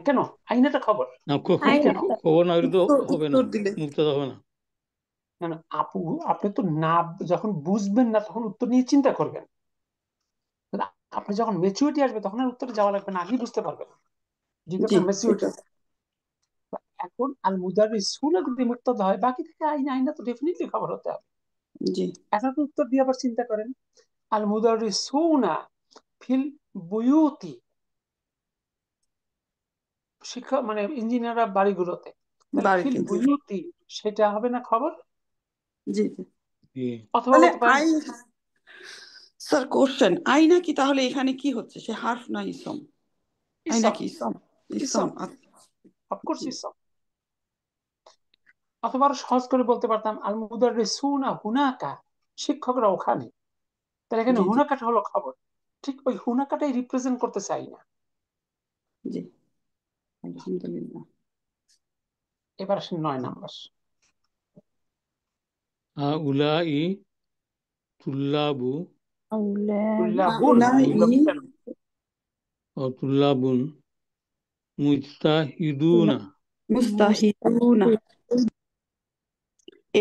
কেন আইনাটা খবর? না, আইনা কেন? তো খবর না হলে তো হবে না, উত্তর দিলে। মুবতাদা হবে না। কেন আপু, আপনি তো না যখন বুঝবেন না তখন উত্তর নিয়ে চিন্তা করবেন, কিন্তু আপনি যখন মেচুরিটি আসবে তখন আর উত্তরে যাওয়া লাগবে না, আগেই বুঝতে পারবেন যদি জি আপনার মেচুরিটি। সেটা। এখন আল মুদাররিসুনা যদি মুবতাদা হয়, বাকি থেকে আইনা আইনা তো ডেফিনেটলি খবর হতে হবে। জি এখন আপনি উত্তর দিয়ে আবার চিন্তা করেন, আল মুদাররিসুনা ফিল বুয়ুতি, শিক্ষা মানে ইঞ্জিনিয়াররা বাড়িগুলোতে, তাহলে ফিল বাড়িতে। জি বুয়ুতি সেটা হবে না খবর? জি জি। জি। অথবা তাহলে বলতে পারেন, আই, স্যার কোশ্চেন, আইনা কি তাহলে এখানে কি হচ্ছে? সে হার্ফ না ইসম? আইনা ইসম। কি ইসম? ইসম, ইসম, আচ্ছা। অফকোর্স জি ইসম। অথবা আরো সহজ করে বলতে পারতাম আল মুদাররিসুনা হুনাকা, শিক্ষকরা ওখানে, তাহলে এখানে জি জি হুনাকাটা হলো খবর। ঠিক ওই হুনাকাটাই রিপ্রেজেন্ট করতে চাই না। জি। আলহামদুলিল্লাহ। এবার আসেন 9 নাম্বার। হাউলাই তুল্লাবু তুল্লাবুন, হাউলাই তুল্লাবুন কেন? তুল্লাবুন মুজতাহিদুনা। মুস্তাহিদুনা,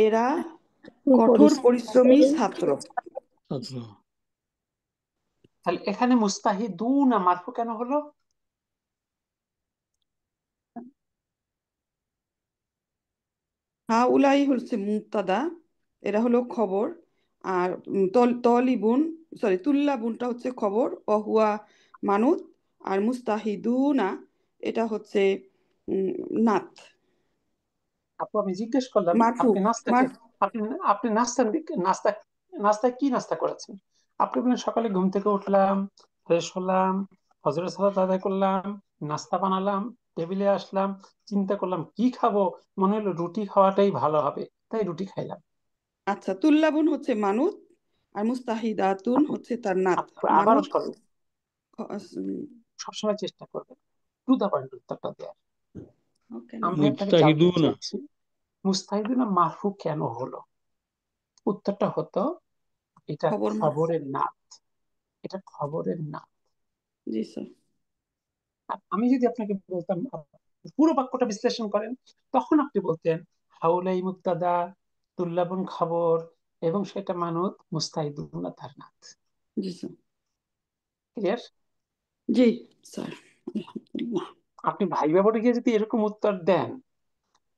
এরা কঠোর পরিশ্রমী ছাত্র। ছাত্র। তাহলে এখানে মুস্তাহিদুনা মারফু কেন হলো? হাউলাই হচ্ছে মুবতাদা, এরা হলো খবর। আর তলিবুন, সরি তুল্লাবুনটা হচ্ছে খবর, অহুয়া মানুত। আর মুস্তাহিদুনা এটা হচ্ছে উম, নাত, আপু আমি জিজ্ঞেস করলাম মারফু। আপনি নাস্তাকে, মার আপনি আপনি নাস্তা নাস্তায় কি নাস্তা করেছেন? আপনি বলেন সকালে ঘুম থেকে উঠলাম, ফ্রেশ হলাম, ফজরের সালাত আদায় করলাম, নাস্তা বানালাম, টেবিলে আসলাম, চিন্তা করলাম কি খাবো, মনে হলো রুটি খাওয়াটাই ভালো হবে, তাই রুটি খাইলাম। আচ্ছা, তুল্লাবুন হচ্ছে মানুত, আর মুস্তাহিদাতুন আপু হচ্ছে তার নাত। আপু আবারও মানুত স্মরণ, সবসময় চেষ্টা করবেন টু দা পয়েন্ট উত্তরটা দেওয়ার। ওকে। আমি আপনাকে জানতে মুজতাহিদুনা। চেয়েছি মুস্তাহিদুনা মারফু কেন হলো? উত্তরটা হতো এটা খবর খবরের নাত, এটা খবরের নাত। জি স্যার। আর আমি যদি আপনাকে বলতাম পুরো বাক্যটা বিশ্লেষণ করেন, তখন আপনি বলতেন হাউলাই মুক্তাদা, তুল্লাবুন খবর, এবং সেটা মানত মুস্তাহিদুন তার নাত। জি স্যার। ক্লিয়ার? জি স্যার, আলহামদুলিল্লাহ। আপনি ভাই বোর্ডে গিয়ে যদি এরকম উত্তর দেন,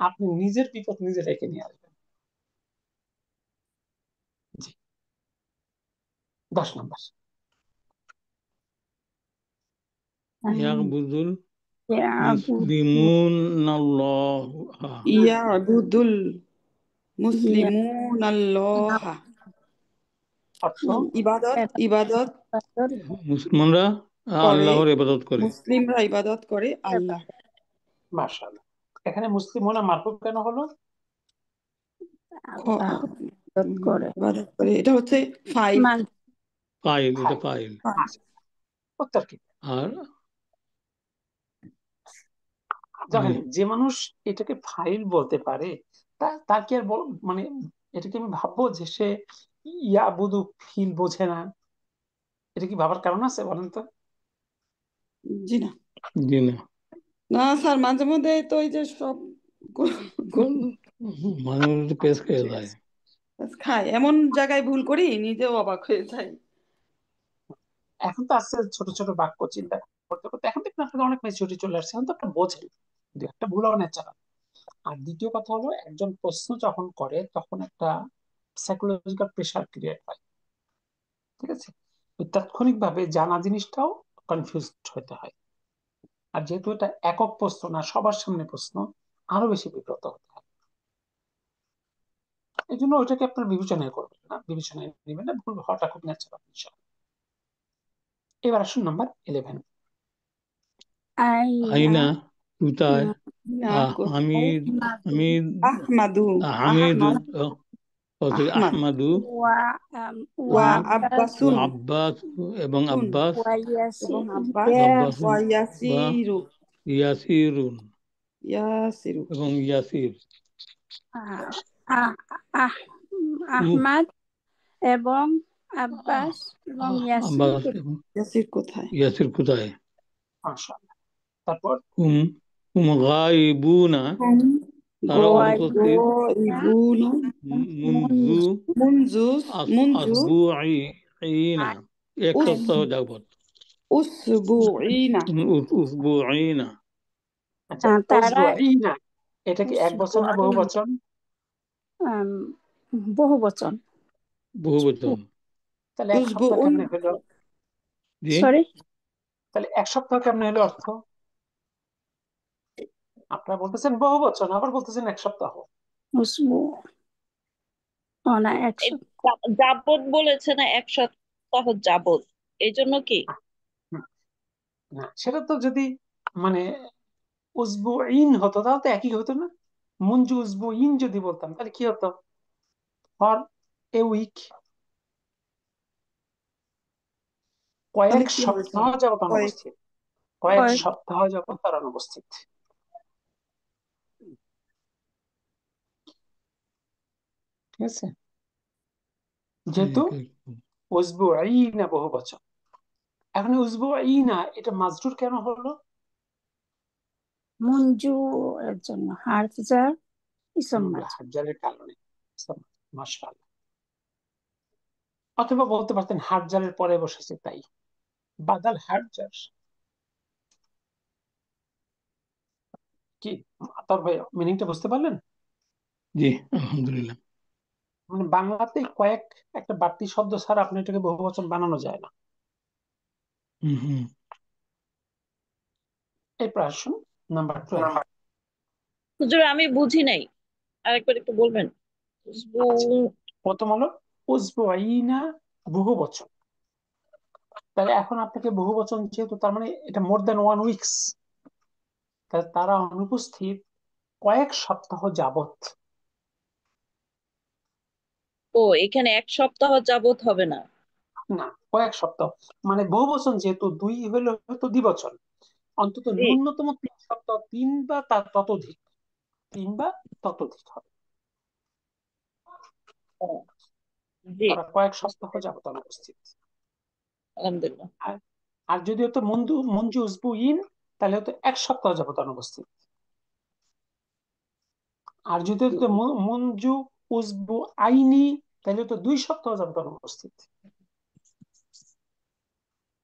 আপনি নিজের বিপদ নিজে রেখে নিয়ে আসবেন। জি। 10 নম্বর। ইয়াকবুদুল ইয়াবুদু মুসলিমুনাল্লাহা। ইয়াবুদুল মুসলিমুন আল্লাহ, অর্থ ইবাদত, ইবাদত মুসলমানরা করে, আল্লাহর ইবাদত করে। মুসলিমরা ইবাদত করে আল্লাহ। মাশাআল্লাহ। এখানে মুসলিম হলো মারফু কেন হলো? আল্লাহ করে। ইবাদত করে, এটা হচ্ছে ফাইল। মান ফাইল, এটা ফাইল। ফাইল। আচ্ছা, উত্তর কি? আর দেখেন যে মানুষ এটাকে ফাইল বলতে পারে, তার কি আর মানে এটাকে আমি ভাববো যে সে ইয়াবুদু ফিল বোঝে না? এটা কি ভাবার কারণ আছে বলেন তো? জি না। জি না, না স্যার, মাঝে মধ্যে তো এই যে সব মাঝে মধ্যে পেস্ট খেয়ে যায়। খাই, এমন জায়গায় ভুল করি নিজেও অবাক হয়ে যাই। এখন তো আসছে ছোট ছোট বাক্য চিন্তা করতে করতে, এখন তো আপনার অনেক ম্যাচুরিটি চলে আসছে, এখন তো আপনার বোঝেন দু একটা ভুল ন্যাচারাল। আর দ্বিতীয় কথা হলো, একজন প্রশ্ন যখন করে তখন একটা সাইকোলজিক্যাল প্রেশার ক্রিয়েট হয়, ঠিক আছে? তো তাৎক্ষণিকভাবে জানা জিনিসটাও কনফিউজড হতে হয়। আর যেহেতু এটা একক প্রশ্ন না, সবার সামনে প্রশ্ন, আরো বেশি বিব্রত হতে হয়। এই জন্য ওইটাকে আপনার বিবেচনায় করবেন না, বিবেচনায় নেবেন না, ভুল হওয়াটা খুব ন্যাচারাল বিষয়। এবার আসুন নাম্বার 11। আইনা আইনা কোথায়? না কোথায়? হামিদ, হামিদ, আহমাদু, হামিদ, আহমাদ, আহমাদ, আহমাদু, ওয়া ওয়া ও আব্বাসুন, আব্বাস এবং আব্বাস, এবং আব্বাস, আব্বাস ওয়া বা ইয়াসিরু, ইয়াসিরুন ইয়াসিরু, এবং ইয়াসির, উ আহমাদ এবং আব্বাস এবং ইয়াসির আব্বাস এবং ইয়াসির কোথায়? ইয়াসির কোথায়? মাশাআল্লাহ। তারপর হুম হুম গাইবুনা, হুম তারা অনুপস্থিত, গোয়াইবুনা গোয়াইবুনা মুনজু মুনজুস মুনজু আসবুঈনা, এক উস সপ্তাহ যাবত, উসবুঈনা, উসবুঈনা, আচ্ছা, তারা উসবুঈনা এটা কি এক বচন না বহু উসবুঈন, বচন? আম, বহু বচন। বহু বচন। তাহলে এক সপ্তাহ উসবুউন, কেমনে হলো? জি, সরি, তাহলে এক সপ্তাহ কেমনে হলো অর্থ? আপনারা বলতেছেন বহু বচন, আবার বলতেছেন এক সপ্তাহ। উসবু ও না এই 100। যাবত বলেছে না, এক সপ্তাহ যাবত, এই জন্য কি? হুম, না সেটা তো যদি মানে উসবুঈন হতো তাহলে তো একই হতো না। মুনজু উসবুঈন যদি বলতাম তাহলে কি হতো? ফর এ উইক, তাহলে কয়েক কি হবে সপ্তাহ স্যার? যাবত কয়েক, অনুপস্থিত, কয়েক কয়েক সপ্তাহ যাবত তারা অনুপস্থিত, ঠিক আছে? যেহেতু উসবুঈনা বহু বচন, এখন উসবুঈনা এটা মাজরুর কেন হলো? মঞ্জু এর জন্য হার্ফ জার ইসম মাজরুর। হাজারের কারণে। মাশাআল্লাহ। অথবা বলতে পারতেন হাজারের পরে বসেছে তাই, বাদাল হাজার। কি তার ভাই, মিনিংটা বুঝতে পারলেন? জি, আলহামদুলিল্লাহ। মানে বাংলাতে কয়েক একটা বাড়তি শব্দ ছাড়া আপনি এটাকে বহুবচন বানানো যায় না। হুম হুম এরপর আসুন নাম্বার 12। হুজুর আমি বুঝি নাই, আরেকবার একটু বলবেন? আচ্ছা, প্রথম হলো উসবুঈনা বহুবচন, তাহলে এখন আপনাকে বহুবচন যেহেতু, তার মানে এটা মোর দ্যান 1 উইকস, তাহলে তারা অনুপস্থিত কয়েক সপ্তাহ যাবত। ও, এখানে এক সপ্তাহ যাবত হবে না? না, কয়েক সপ্তাহ, মানে বহুবচন যেহেতু দুই হলে হয়তো দ্বিবচন, অন্তত জি। ন্যূনতম 3 সপ্তাহ, তিন বা তার ততোধিক, তিন বা ততোধিক হবে। ও, জি। তারা কয়েক সপ্তাহ যাবত অনুপস্থিত। আলহামদুলিল্লাহ। আর আর যদি হতো মঞ্জু মঞ্জু উসবুইন, তাহলে হতো 1 সপ্তাহ যাবত অনুপস্থিত। আর যদি হতো মঞ্জু উসবু আইনি, তাহলে হতো 2 সপ্তাহ যাবত অনুপস্থিত।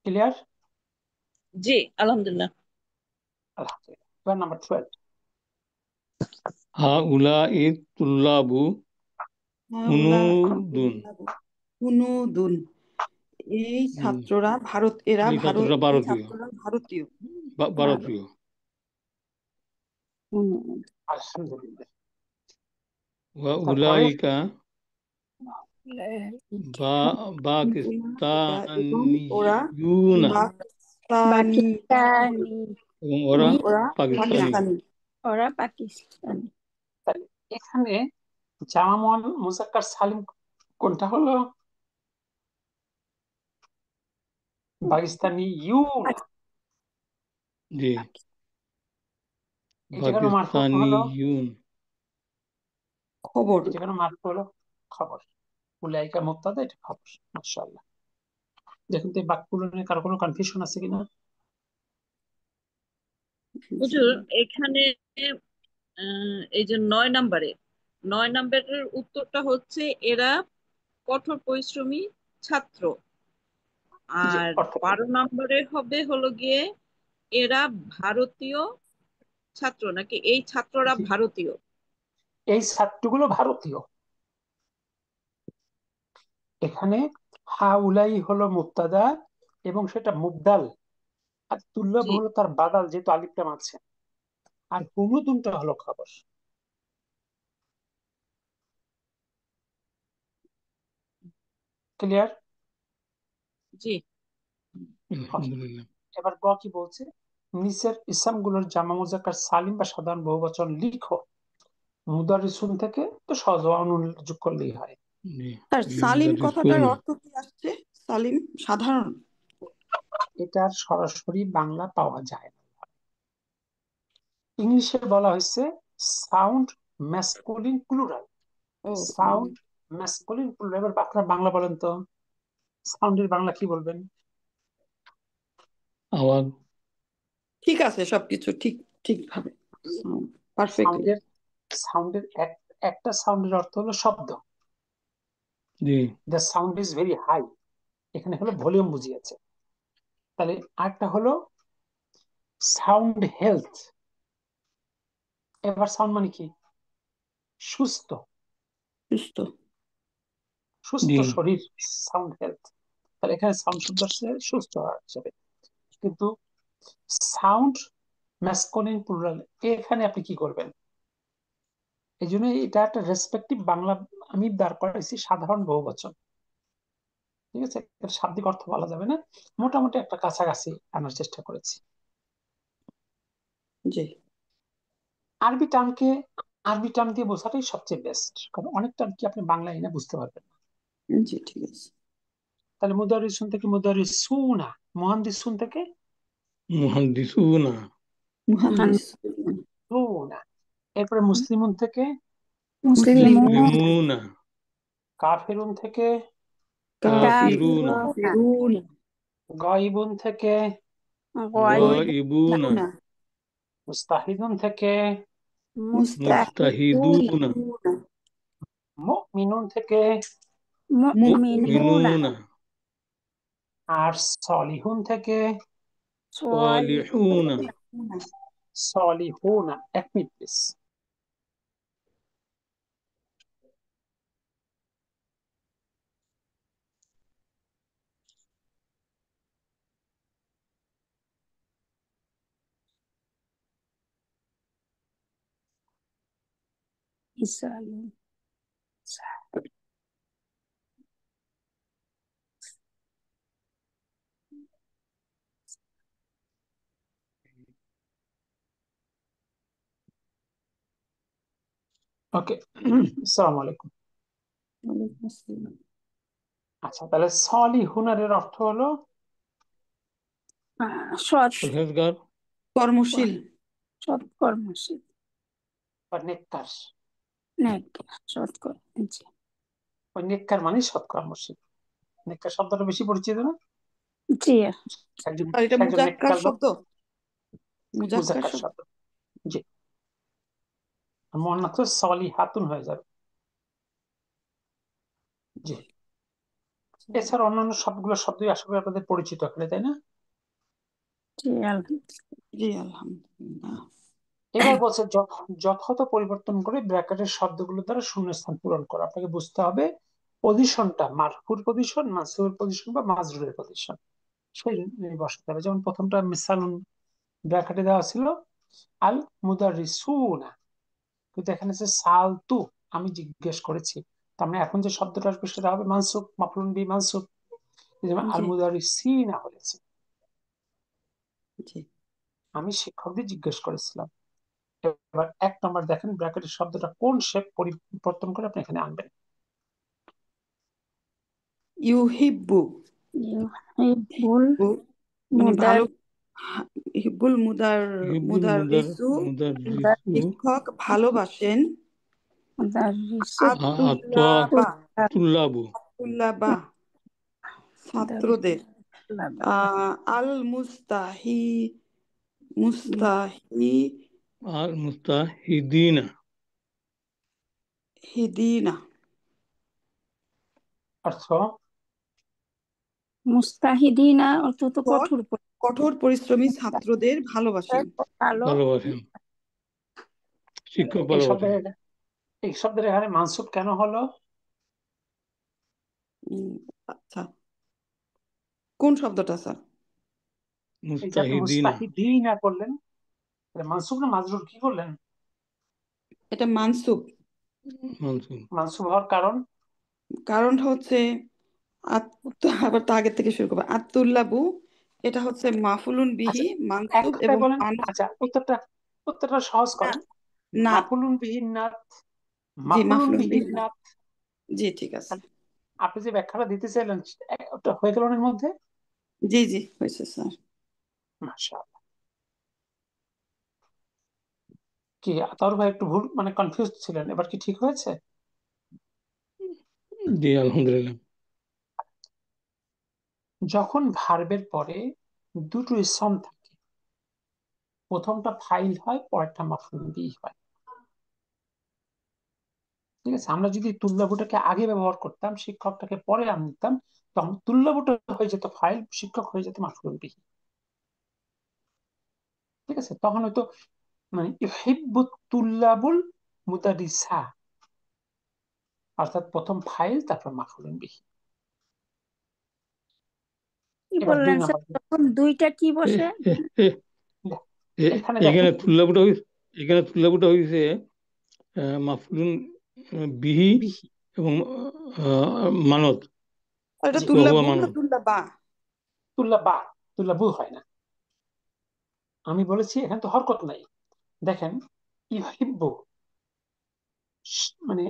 ক্লিয়ার? জি, আলহামদুলিল্লাহ। আলহামদুলিল্লাহ। এবার নাম্বার 12। হাউলাই তুল্লাবু হুনুদুন, হুনুদুন, এই ছাত্ররা এই ছাত্ররা এই ভারতীয়, ছাত্ররা ভারতীয়। ভারতীয়। আলহামদুলিল্লাহ। ওয়া তারপরে উলাইকা বা এবং ওরা পাকিস্তানিয়ুনা, পাকিস্তানি, পাকিস্তানি এবং ওরা ওরা পাকিস্তানি। পাকিস্তানি। ওরা পাকিস্তানি। তাহলে এখানে জামা মুজাক্কার সালিম কোনটা হলো? পাকিস্তানি ইউনা। জি, এটা কেন মারফু হলো? পাকিস্তানিয়ুন। খবর। এটা কেন মারফু হলো? খবর। উলাইকা মুবতাদা, এটা খবর। মাশাআল্লাহ। দেখুন তো এই বাক্যগুলো নিয়ে কারো কোনো কনফিউশন আছে কিনা? হুজুর এখানে এই যে 9 নম্বরের উত্তরটা হচ্ছে এরা কঠোর পরিশ্রমী ছাত্র। জি, আর অর্থাৎ 12 নম্বরে হবে হলো গিয়ে এরা ভারতীয় ছাত্র, নাকি এই ছাত্ররা জি, ভারতীয়? এই ছাত্রগুলো ভারতীয়। এখানে হাউলাই হলো মুবতাদা এবং সেটা মুবদাল, আর তুল্লাব জি হলো তার বাদাল, যেহেতু আলিফটা আছে, আর হুমুদুনটা হলো খবর। ক্লিয়ার? জি আলহামদুলিল্লাহ। এবার গ কি বলছে, নিচের ইসলামগুলোর জামা মুজাক্কার সালিম বা সাধারণ বহুবচন লিখো। মুদারিসুন থেকে তো সহজ অনুযোগ করলেই হয়। জি আর সালিম কথাটার লিমুদারিসুনা। অর্থ কি আসছে? সালিম সাধারণ। এটার সরাসরি বাংলা পাওয়া যায় না। ইংলিশে বলা হয়েছে সাউন্ড ম্যাসকুলিন প্লুরাল। ও সাউন্ড ম্যাসকুলিন প্লুরাল। এবার আপনারা বাংলা বলেন তো, সাউন্ডের বাংলা কি বলবেন? আওয়াজ। ঠিক আছে, সবকিছু ঠিক ঠিকভাবে পারফেক্টলি। সাউন্ডের সাউন্ডের একটা সাউন্ডের অর্থ হলো শব্দ। জি the sound is very high, এখানে হলো ভলিউম বুঝিয়েছে। তাহলে আরেকটা হলো সাউন্ড হেলথ। এবার সাউন্ড মানে কি? সুস্থ, সুস্থ। সুস্থ জি শরীর, সাউন্ড হেলথ। তাহলে এখানে সাউন্ড শব্দ আসছে সুস্থ হওয়ার হিসাবে। কিন্তু সাউন্ড ম্যাসকুলিন প্লুরাল, এখানে আপনি কি করবেন? এই জন্য এটা একটা রেসপেক্টিভ বাংলা আমি দাঁড় করাইছি সাধারণ বহুবচন। ঠিক আছে, এর শাব্দিক অর্থ বলা যাবে না, মোটামুটি একটা কাছাকাছি আনার চেষ্টা করেছি। জি আরবি টার্ম দিয়ে বোঝাটাই সবচেয়ে বেস্ট, কারণ অনেক টার্ম কি আপনি বাংলায় না বুঝতে পারবেন না। জি ঠিক আছে। তাহলে মুদারিসুন থেকে মুদারিসুনা, মুহান্দিসুন থেকে মুহাদ্দিসুনা। মুহান্দিস। সুনা। এরপরে মুসলিমুন থেকে মুসলিমুন, মুসলিমুনা। কাফিরুন থেকে কাফিরুনা। কাফিরুন। গায়িবুন থেকে গায়িবুনা। গায়িবুনা। মুস্তাহিদুন থেকে মুস্তাহিদুনা। মুস্তাহিদুনা। মুমিনুন থেকে মুমিনুনা, মুমিনুনা। আর সলিহুন থেকে সালিহুনা। সলিহুনা। 1 মিনিট প্লিজ। ইসরাঈল, ওকে, আসসালামু আলাইকুম। ওয়ালাইকুম আসসালাম। আচ্ছা, তাহলে সলিহুনার অর্থ হলো সৎ পরহেজগার। কর্মশীল। সৎকর্মশীল, বা নেককার। নেক, সৎকর্ম, জি ওই নেককার মানে সৎকর্মশীল। নেককার শব্দটা বেশি পরিচিত না? জি একজন আর এটা একজন মুজাক্কার নেককার লোক। শব্দ। মুজাক্কার মুজাক্কার শব্দ। শব্দ, জি। মুয়ান্নাস তো সলিহাতুন হয়ে যাবে। জি। এছাড়া অন্যান্য সবগুলো শব্দই আশা করি আপনাদের পরিচিত এখানে, তাই না? জি আলহামদুলিল্লাহ, জি আলহামদুলিল্লাহ। এবার বলছে যথাযথ পরিবর্তন করে ব্র্যাকেটের শব্দগুলো দ্বারা শূন্যস্থান পূরণ করা। আপনাকে বুঝতে হবে পজিশনটা মারফুর পজিশন, মানসুবের পজিশন বা মাজরুরের পজিশন, সেই বসাতে হবে। যেমন প্রথমটা মিসালুন ব্র্যাকেটে দেওয়া ছিল আল মুদারিসুনা, কিন্তু এখানে যে সালতু, আমি জিজ্ঞেস করেছি, তার মানে এখন যে শব্দটা আসবে সেটা হবে মানসুব, মাফলুন বি মানসুব। যেমন আল জি মুদারিসিনা হয়েছে, জি। আমি শিক্ষকদের জিজ্ঞেস করেছিলাম। এবার 1 নম্বর দেখেন ব্র্যাকেটের শব্দটা কোন শেপ পরিবর্তন করে আপনি এখানে আনবেন। ইউহিব্বু। ইউহিব্বুল মানে মুদার ভালো। হিব্বুল ইহিবুল মুদাররিসু। মুদাররিসু শিক্ষক ভালোবাসেন। মুদাররিসু আতুল্লাবা। তুল্লাবু। তুল্লাবা ছাত্রদের। মুদাররিসুল্লাহ, আল মুস্তাহি মুস্তাহিদিনা। আর মুস্তাহিদিনা। অর্থ মুস্তাহিদিনা অর্থ তো পর কঠোর কঠোর পরিশ্রমী ছাত্রদের ভালোবাসেন। ভালো ভালোবাসেন, শিক্ষক এই ভালোবাসেন। শব্দের এখানে মানসুব কেন হলো? আচ্ছা, কোন শব্দটা স্যার? এই যে আপনি মুস্তাহিদিনা, মুস্তাহিদিনা করলেন, এটা মানসুব না মাজরুর, কি করলেন? এটা মানসুব। মানসুব। মানসুব হওয়ার কারণ? কারণটা হচ্ছে আবার তো আগের থেকে শুরু করবো। আত্তুল্লাবু, এটা হচ্ছে মাফুলুন আচ্ছা, বিহি এক মানসুব কথায় এবং বলেন। আচ্ছা, উত্তরটা সহজ করেন। নাত। মাফুলুন বিহিন নাত, জি, মাফুলুন মাফুলুন বিহিন বিহি নাত। নাত। জি, ঠিক আছে। আপনি যে ব্যাখ্যাটা দিতে চাইলেন ওটা হয়ে গেল এর মধ্যে। জি জি, হয়েছে স্যার। মাশাআল্লাহ। কি আতাউর ভাই একটু ভুল, মানে কনফিউজ ছিলেন, এবার কি ঠিক হয়েছে? জি আলহামদুলিল্লাহ। যখন ভার্বের পরে দুটো ইসম থাকে, প্রথমটা ফাইল হয়, পরেরটা মাফউল বিহি হয়। ঠিক আছে, আমরা যদি তুল্লাবুটাকে আগে ব্যবহার করতাম, শিক্ষকটাকে পরে আনতাম, তখন তুল্লাবুটা হয়ে যেত ফাইল, শিক্ষক হয়ে যেত মাফউল বিহি। ঠিক আছে, তখন হয়তো মানে ইউহিব্বু তুল্লাবুল মুদারিসা, অর্থাৎ প্রথম ফাইল তারপর মাফউল বিহি। কি এবার দুই বললেন স্যার? নম্বর, তখন দুইটা কি বসে? এখানে এখানে দেখেন তুল্লাবুটা হয়েছে মাফুলুন বিহি বিহি, এবং মানত, আর এটা জি, ওহুয়া তুল্লাবু না মানত। তুল্লাবা? তুল্লাবা, তুল্লাবু হয় না। আমি বলেছি এখানে তো হরকত নাই। দেখেন, ইউহিব্বু মানে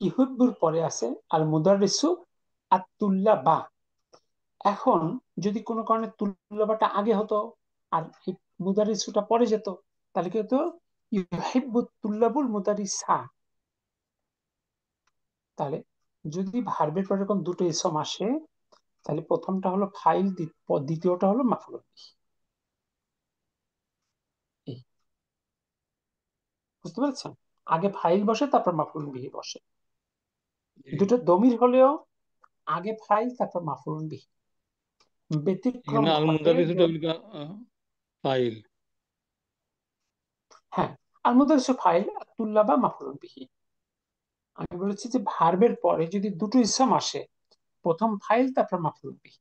ইহুব্বুর পরে আছে আল মুদাররিসু আত-তুল্লাবা। এখন যদি কোনো কারণে তুল্লাবাটা আগে হতো আর এই মুদাররিসুটা পরে যেত, তাহলে কি হতো? ইউহিব্বু তুল্লাবুল মুদারিসা। তাহলে যদি ভার্বের পরে এরকম দুটো ইসম আসে, তাহলে প্রথমটা হলো ফাইল, দ্বিতীয়টা হলো মাফউল বিহি। এই, বুঝতে পেরেছেন? আগে ফাইল বসে, তারপর মাফউল বিহি বসে। দুটো দমির হলেও আগে ফাইল, তারপর মাফউল বিহি। ব্যতিক্রম এখানে আল ঘটে মুদারিসুটা ফাইল। হ্যাঁ, আল মুদারিসু ফাইল, তুল্লাবা মাফউল বিহি। আমি বলেছি যে ভার্বের পরে যদি দুটো ইসম আসে, প্রথম ফাইল তারপর মাফউল বিহি।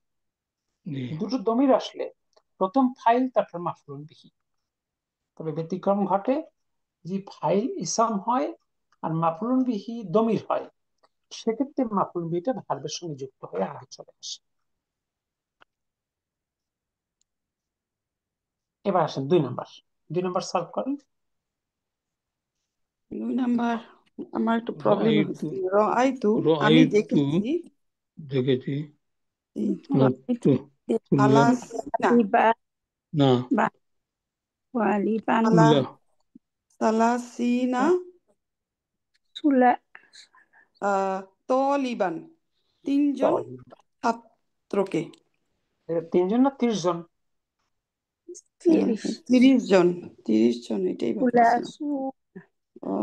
জি, দুটো দমির আসলে প্রথম ফাইল তারপর মাফউল বিহি। তবে ব্যতিক্রম ঘটে, যে ফাইল ইসম হয় আর মাফউল বিহি দমির হয়, সেক্ষেত্রে মাফউল বিহিটা ভার্বের সঙ্গে যুক্ত হয়ে আগে চলে আসে। এবার আসেন 2 নম্বর সলভ করেন। 2 নাম্বার, আমার একটু প্রবলেম রাআইতু, হচ্ছে। রাআইতু, আমি রাআইতু দেখেছি। দেখেছি, জি, তুল্লা সালাসিনা, না, ওয়ালিবান সালা তুল্লা সালাসিনা সুলা তলিবান, 3 জন ছাত্রকে। তিনজন না 30 জন? 30 30 জন, 30 জন, এটাই ভাবতেছিলাম। সুলাসু ও,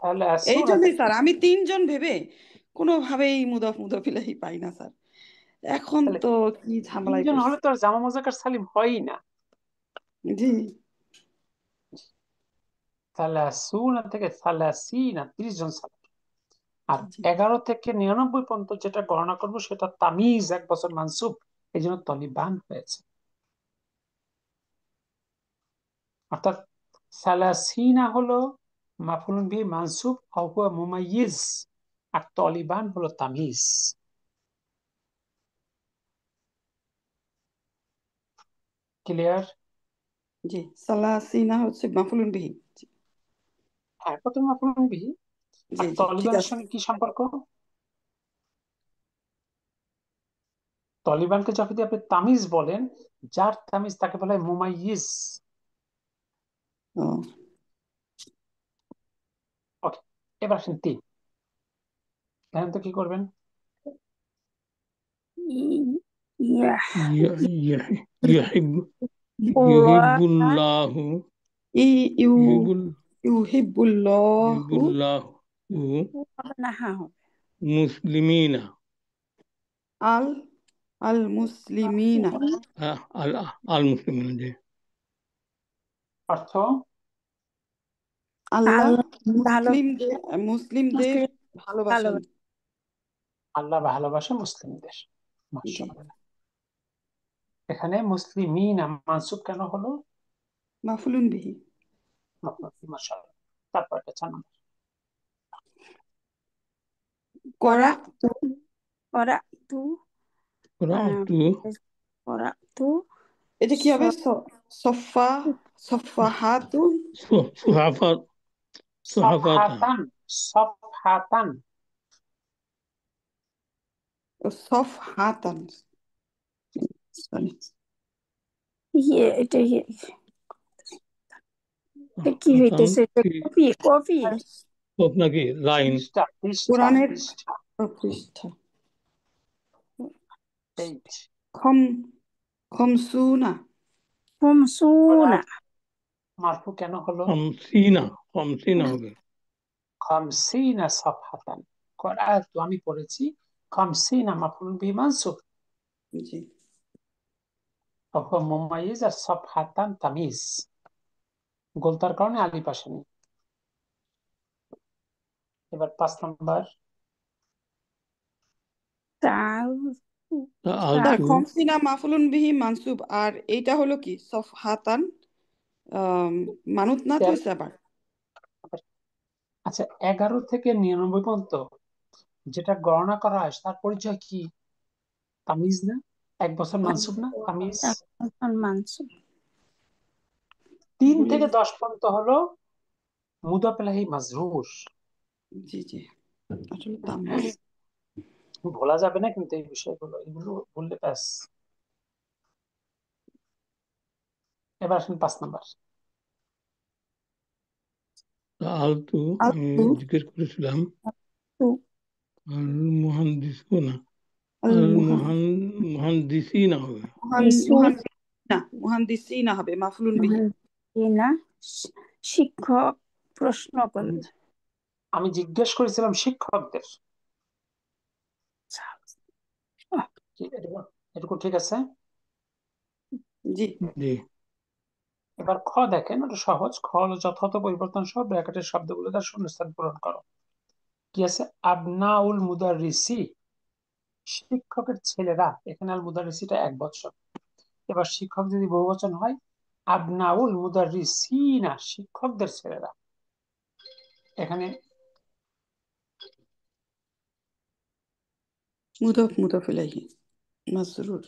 তাহলে এই আসুন জন্যই স্যার আমি 3 জন ভেবে কোনোভাবেই মুদাফিলাহি পাই না স্যার। এখন তাহলে তো কি ঝামেলায় 3 জন হলে পড়ছি। তো আর জামা মোজাক্কার সালিম হয়ই না। জি সালাসুনা থেকে সালাসিনা, 30 জন ছাত্র। আর জি 11 থেকে 99 পর্যন্ত যেটা গণনা করব সেটা তামিজ, 1 বছর মানসুব, এই জন্য তলিবান হয়েছে। অর্থাৎ সালাসিনা হলো মাফউলুন বিহি মানসুব আও হুয়া মুমাইয়িজ, আর তলিবান হলো তামিজ। ক্লিয়ার? জি, সালাসিনা হচ্ছে মাফুলুন বিহি। জি হ্যাঁ, প্রথমে মাফউলুন বিহি। জি আর জি, ঠিক তলিবানের আছে। সঙ্গে কি সম্পর্ক? তলিবানকে যখন আপনি তামিজ বলেন, যার তামিজ তাকে বলা হয় মুমাইয়িজ। ও, ওকে, এবার আসেন 3। দেখেন তো কি করবেন। ইয়া ইয়া- ইয়া- ইয়াহিব্বু ইউহিবুল্লাহু ই ইউ ইউহিবুল ইউহিবুল্লাহু ইউহিবুল্লাহু হবে না হা হবে মুসলিমিনা আল আল মুসলিমিনা আল আল মুসলিমিনা জি অর্থ আল্লাহ ভালো মুসলিমদের মুসলিম ভালোবাসেন। আল্লাহ ভালোবাসে মুসলিমদের। জি মাশাআল্লাহ। এখানে মুসলিমিন মানসুব কেন হলো? মাফুলুন বিহি। মাশাআল্লাহ। তারপর এটা 4 নম্বর। করা করা তু রাতু করা তু এটা কি হবে? সফা সফাহাতুন সুহাফাত সুহাফাতা সফহাতান সফহাতান সফহাতান সরি এটা কি হইতেছে? কপি কপি নাকি লাইন পৃষ্ঠা পৃষ্ঠা কোরআনের পৃষ্ঠা পৃষ্ঠা 8 খম খমসুনা হুমসুনা মারফু কেন হলো? খমসিনা হবে খামসিনা সফহাতান। করাআতু আমি পড়েছি, খামসিনা মাফউলুন বিহি মানসুব জি وهو মুমাইয়িজ আর সফহাতান তামিজ। গোলতার কারণে আলিফ আসেনি। এবার 5 নম্বর। তাল স্যার আলতু খমসিনা মাফুলুন বিহি মানসুব, আর এইটা হলো কি সফহাতান মানুত নাত হয়েছে আবার। আচ্ছা 11 থেকে 99 পর্যন্ত যেটা গণনা করা হয় তার পরিচয় কি? তামিজ না? 1 বছর মানসুব না? তামিজ। মানসুব 3 থেকে 10 পর্যন্ত হলো মুদাফ ইলাইহি মাজরুর। জি জি আসলে তামিজ। ভোলা যাবে না কিন্তু এই বিষয়গুলো, এগুলো বললে ব্যাস। এবার আসেন 5 নম্বর। আলতু আমি আলতু জিজ্ঞেস করেছিলাম তু আল মুহান্দিসুনা আল আল মুহান্দিসিনা হবে মুহান্দিসিনা হবে মাফুলুন বিহি। না শিক্ষক প্রশ্ন করবে আমি জিজ্ঞেস করেছিলাম শিক্ষকদের। এটুকু ঠিক আছে? জি জি এবার খ দেখেন, ওটা সহজ। খ হলো যথাযথ পরিবর্তন সহ ব্র্যাকেটের শব্দগুলো তার শূন্যস্থান পূরণ করো। কি আছে? আবনাউল মুদাররিসি শিক্ষকের ছেলেরা। এখানে আল মুদাররিসিটা 1 বছর। এবার শিক্ষক যদি বহুবচন হয়, আবনাউল মুদাররিসিনা শিক্ষকদের ছেলেরা। এখানে মুদাফ ইলাইহি মাজরুর।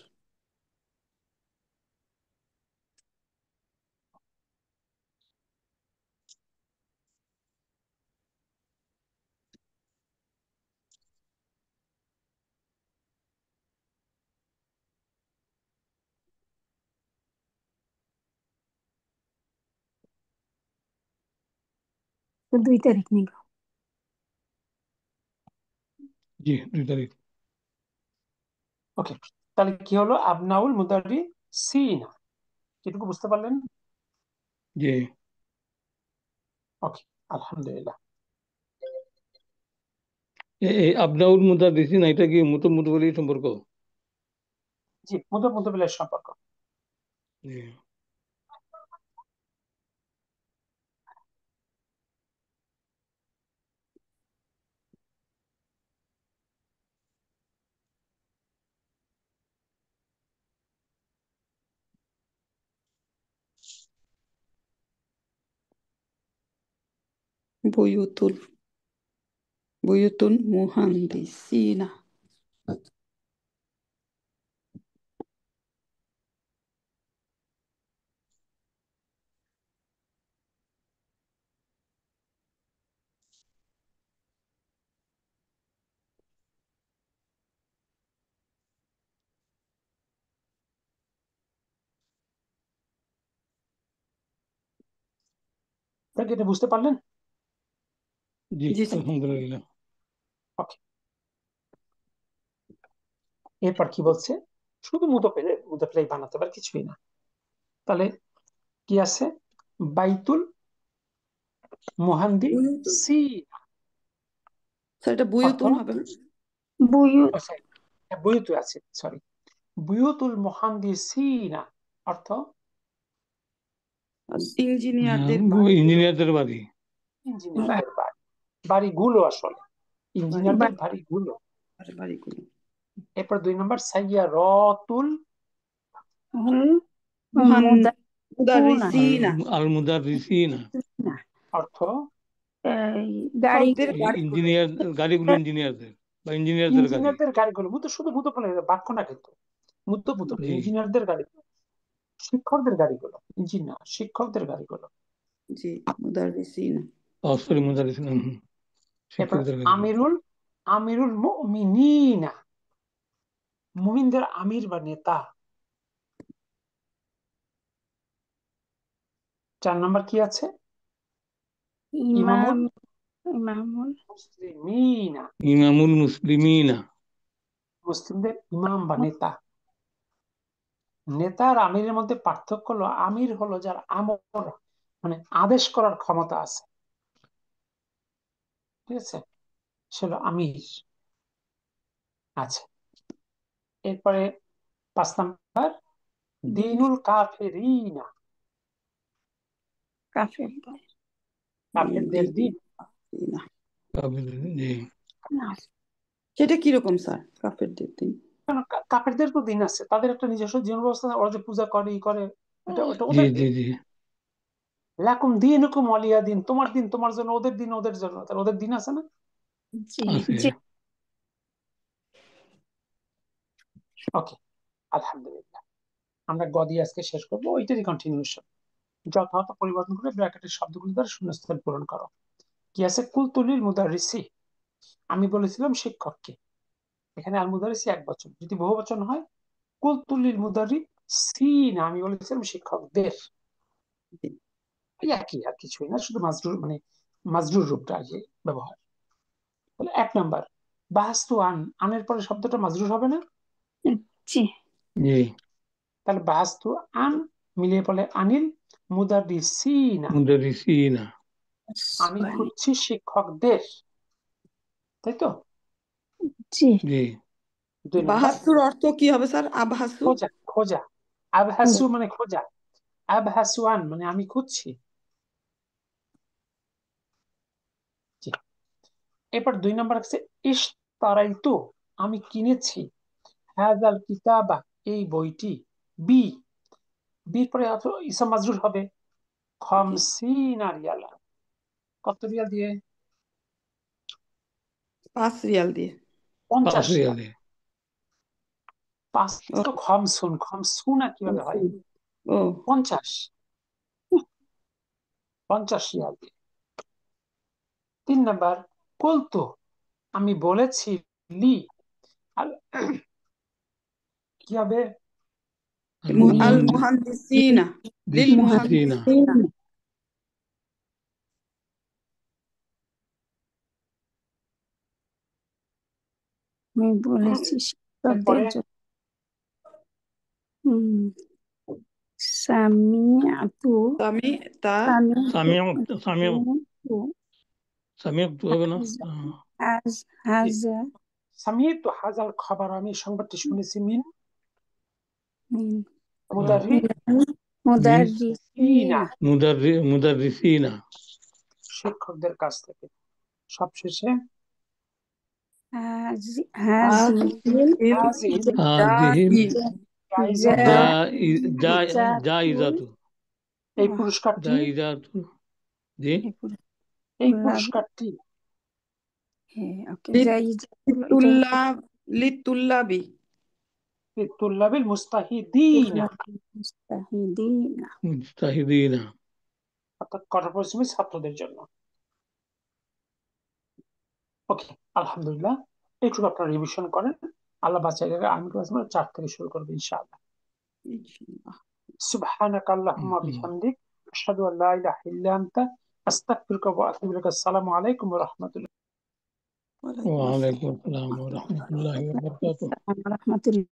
তো 2 তারিখ নিব জি 2 তারিখ ওকে, তাহলে কি হলো? আবনাউল মুদাররিসিনা। এটুকু বুঝতে পারলেন? জি ওকে, আলহামদুলিল্লাহ। এই আবনাউল মুদাররিসিনা এটা কি মুতবলি সম্পর্ক? জি, মুদাফিলের সম্পর্ক। জি বুয়ুতুন মুহান্দিসিনা। আপনারা কি এটা বুঝতে পারলেন? জি জি স্যার। আলহামদুলিল্লাহ ওকে, এরপর কি বলছে? শুধু মুদাফিলাই বানাতে পারে, কিছুই না। তাহলে কি আছে? বাইতুল মুহান্দি বুয়ুতুন সি স্যার, এটা অর্থ, বুয়ুতুন হবে না? বুয়ুত বুয়ুতু আছে, সরি, বুয়ুতুল মুহান্দি সিনা অর্থ ইঞ্জিনিয়ারদের বাড়ি, ইঞ্জিনিয়ারদের বাড়ি। ইঞ্জিনিয়ারদের বাড়ি, বাড়িগুলো আসলে ইঞ্জিনিয়ারদের বাড়িগুলো। বাড়িগুলো। এরপর 2 নম্বর সাইয়ারাতুল মুদাররিসিনা, আল মুদাররিসিনা অর্থ গাড়ি শিক্ষকদের গাড়িগুলো। ইঞ্জিনিয়ার, গাড়িগুলো ইঞ্জিনিয়ারদের বা ইঞ্জিনিয়ারদের গাড়ি। ইঞ্জিনিয়ারদের গাড়িগুলো। মুতো শুধু মুতো বলে বাক্য না, কিন্তু মুতো মুতো জি ইঞ্জিনিয়ারদের গাড়ি, শিক্ষকদের গাড়িগুলো, ইঞ্জিনিয়ার শিক্ষকদের গাড়িগুলো। জি, মুদাররিসিনা। সরি মুদাররিসিনা, এরপর শিক্ষকদের গাড়িগুলো। আমিরুল মুমিনিনা, মুমিনদের আমির বা নেতা। 4 নম্বর কি আছে? ইমামুল ইমামুল মুসলিমিনা, ইমামুল মুসলিমিনা, মুসলিমদের ইমাম বা নেতা। নেতা আর আমিরের মধ্যে পার্থক্য হলো, আমির হলো যার আমর মানে আদেশ করার ক্ষমতা আছে, ঠিক আছে, সে হলো আমির। আচ্ছা, এরপরে 5 নম্বর দিনুল কাফেরিনা, কাফেরদের দিন। জি সেটা কিরকম স্যার, কাফেরদের দিন? কাফেরদের তো দিন আছে, তাদের একটা নিজস্ব জীবন ব্যবস্থা, ওরা যে পূজা করে ই করে, এটা জি ওদের জি দিন। জি লাকুম দীনুকুম ওয়ালিয়া দিন, তোমার দিন তোমার জন্য, ওদের দিন ওদের জন্য, তার ওদের দিন আছে না? আছে। ওকে, আলহামদুলিল্লাহ। আমরা গ দিয়ে আজকে শেষ করবো, ওইটারই কন্টিনিউশন। যথাযথ পরিবর্তন করে ব্র্যাকেটের শব্দগুলো দ্বারা শূন্যস্থান পূরণ করো। কি আছে? কুলতুলিল মুদারিসি, আমি বলেছিলাম শিক্ষককে। এখানে আল মুদারিসি এক বচন, যদি বহু বচন হয় কুলতুলিল মুদারিসিনা, আমি বলেছিলাম শিক্ষকদের। এই একই, আর কিছুই না, শুধু মাজরুর মানে মাজরুর রূপটা আগে ব্যবহার। তাহলে 1 নাম্বার বাহাস্তু আনের পরে শব্দটা মাজরুর হবে না? জি তাহলে বাহাস্তু আন মিলিয়ে পড়লে আনিল মুদারিসিনা, মুদাররিসিনা, আমি খুঁজছি শিক্ষকদের, তাই তো? জি 2 নাম্বার বাহাসুর অর্থ কি হবে স্যার? আবহাসু? খোঁজা, খোঁজা। আবহাসু মানে খোঁজা, আবহাসুয়ান মানে আমি খুঁজছি। জি। এরপর 2 নাম্বার আছে ইশতারাইতু, আমি কিনেছি, হাযাল কিতাবা, এই বইটি, বির পরে ইসম মাজরুর হবে, খামসিনা রিয়ালা, কত রিয়াল দিয়ে? 5 রিয়াল দিয়ে। 50 5 রিয়াল। রিয়ালে। 5 তো খমসুনা কিভাবে হয়? ও 50 রিয়াল দিয়ে। 3 নাম্বার কুলতু, আমি বলেছি, লি কি হবে? আল মুহান্দিসিনা, লিল মুহান্দিসিনা, মুহান্দিসিনা। আমি বলেছি শিক্ষকদের এরপরে জন্য। সামিআতু আমি তা সামিয়াত সামিয়াত হবে না? হাজা সামিয়তু হাযাল খবর, আমি সংবাদটি শুনেছি, মিন মিন মুদাররিসিনা, মুদাররিসিনা, শিক্ষকদের কাছ থেকে। সবশেষে হাজিল হাযিল হাযিহিল জায়জাতু, জাইজাতু, এই পুরস্কারটি, জাইজাতু, জি এই পুরস্কারটি লিতুল্লাব, লিতুল্লাবি, তুল্লাবিল মুস্তাহিদিনা, মুজতাহিদিনা। অর্থাৎ কঠোর পরিশ্রমী ছাত্রদের জন্য। ওকে, আলহামদুলিল্লাহ। একটু আপনারা রিভিশন করেন, আল্লাহ বাঁচাই রেখে আমি ক্লাস 4 থেকে শুরু করবো ইনশাআল্লাহ। ইনশাআল্লাহ। সুবহানাকা আল্লাহুম্মা বিহামদিক, আশহাদু আল্লা ইলাহা ইল্লা আনতা, আস্তাগফিরুকা ওয়া আতুবু ইলাইক। আসসালামু আলাইকুম ওয়া রাহমাতুল্লাহ। ওয়ালাইকুম ওয়া আসসালাম। আলাইকুম আসসালাম ওয়া রাহমাতুল্লাহি ওয়া বারাকাতুহু। রহমতুল্লাহ।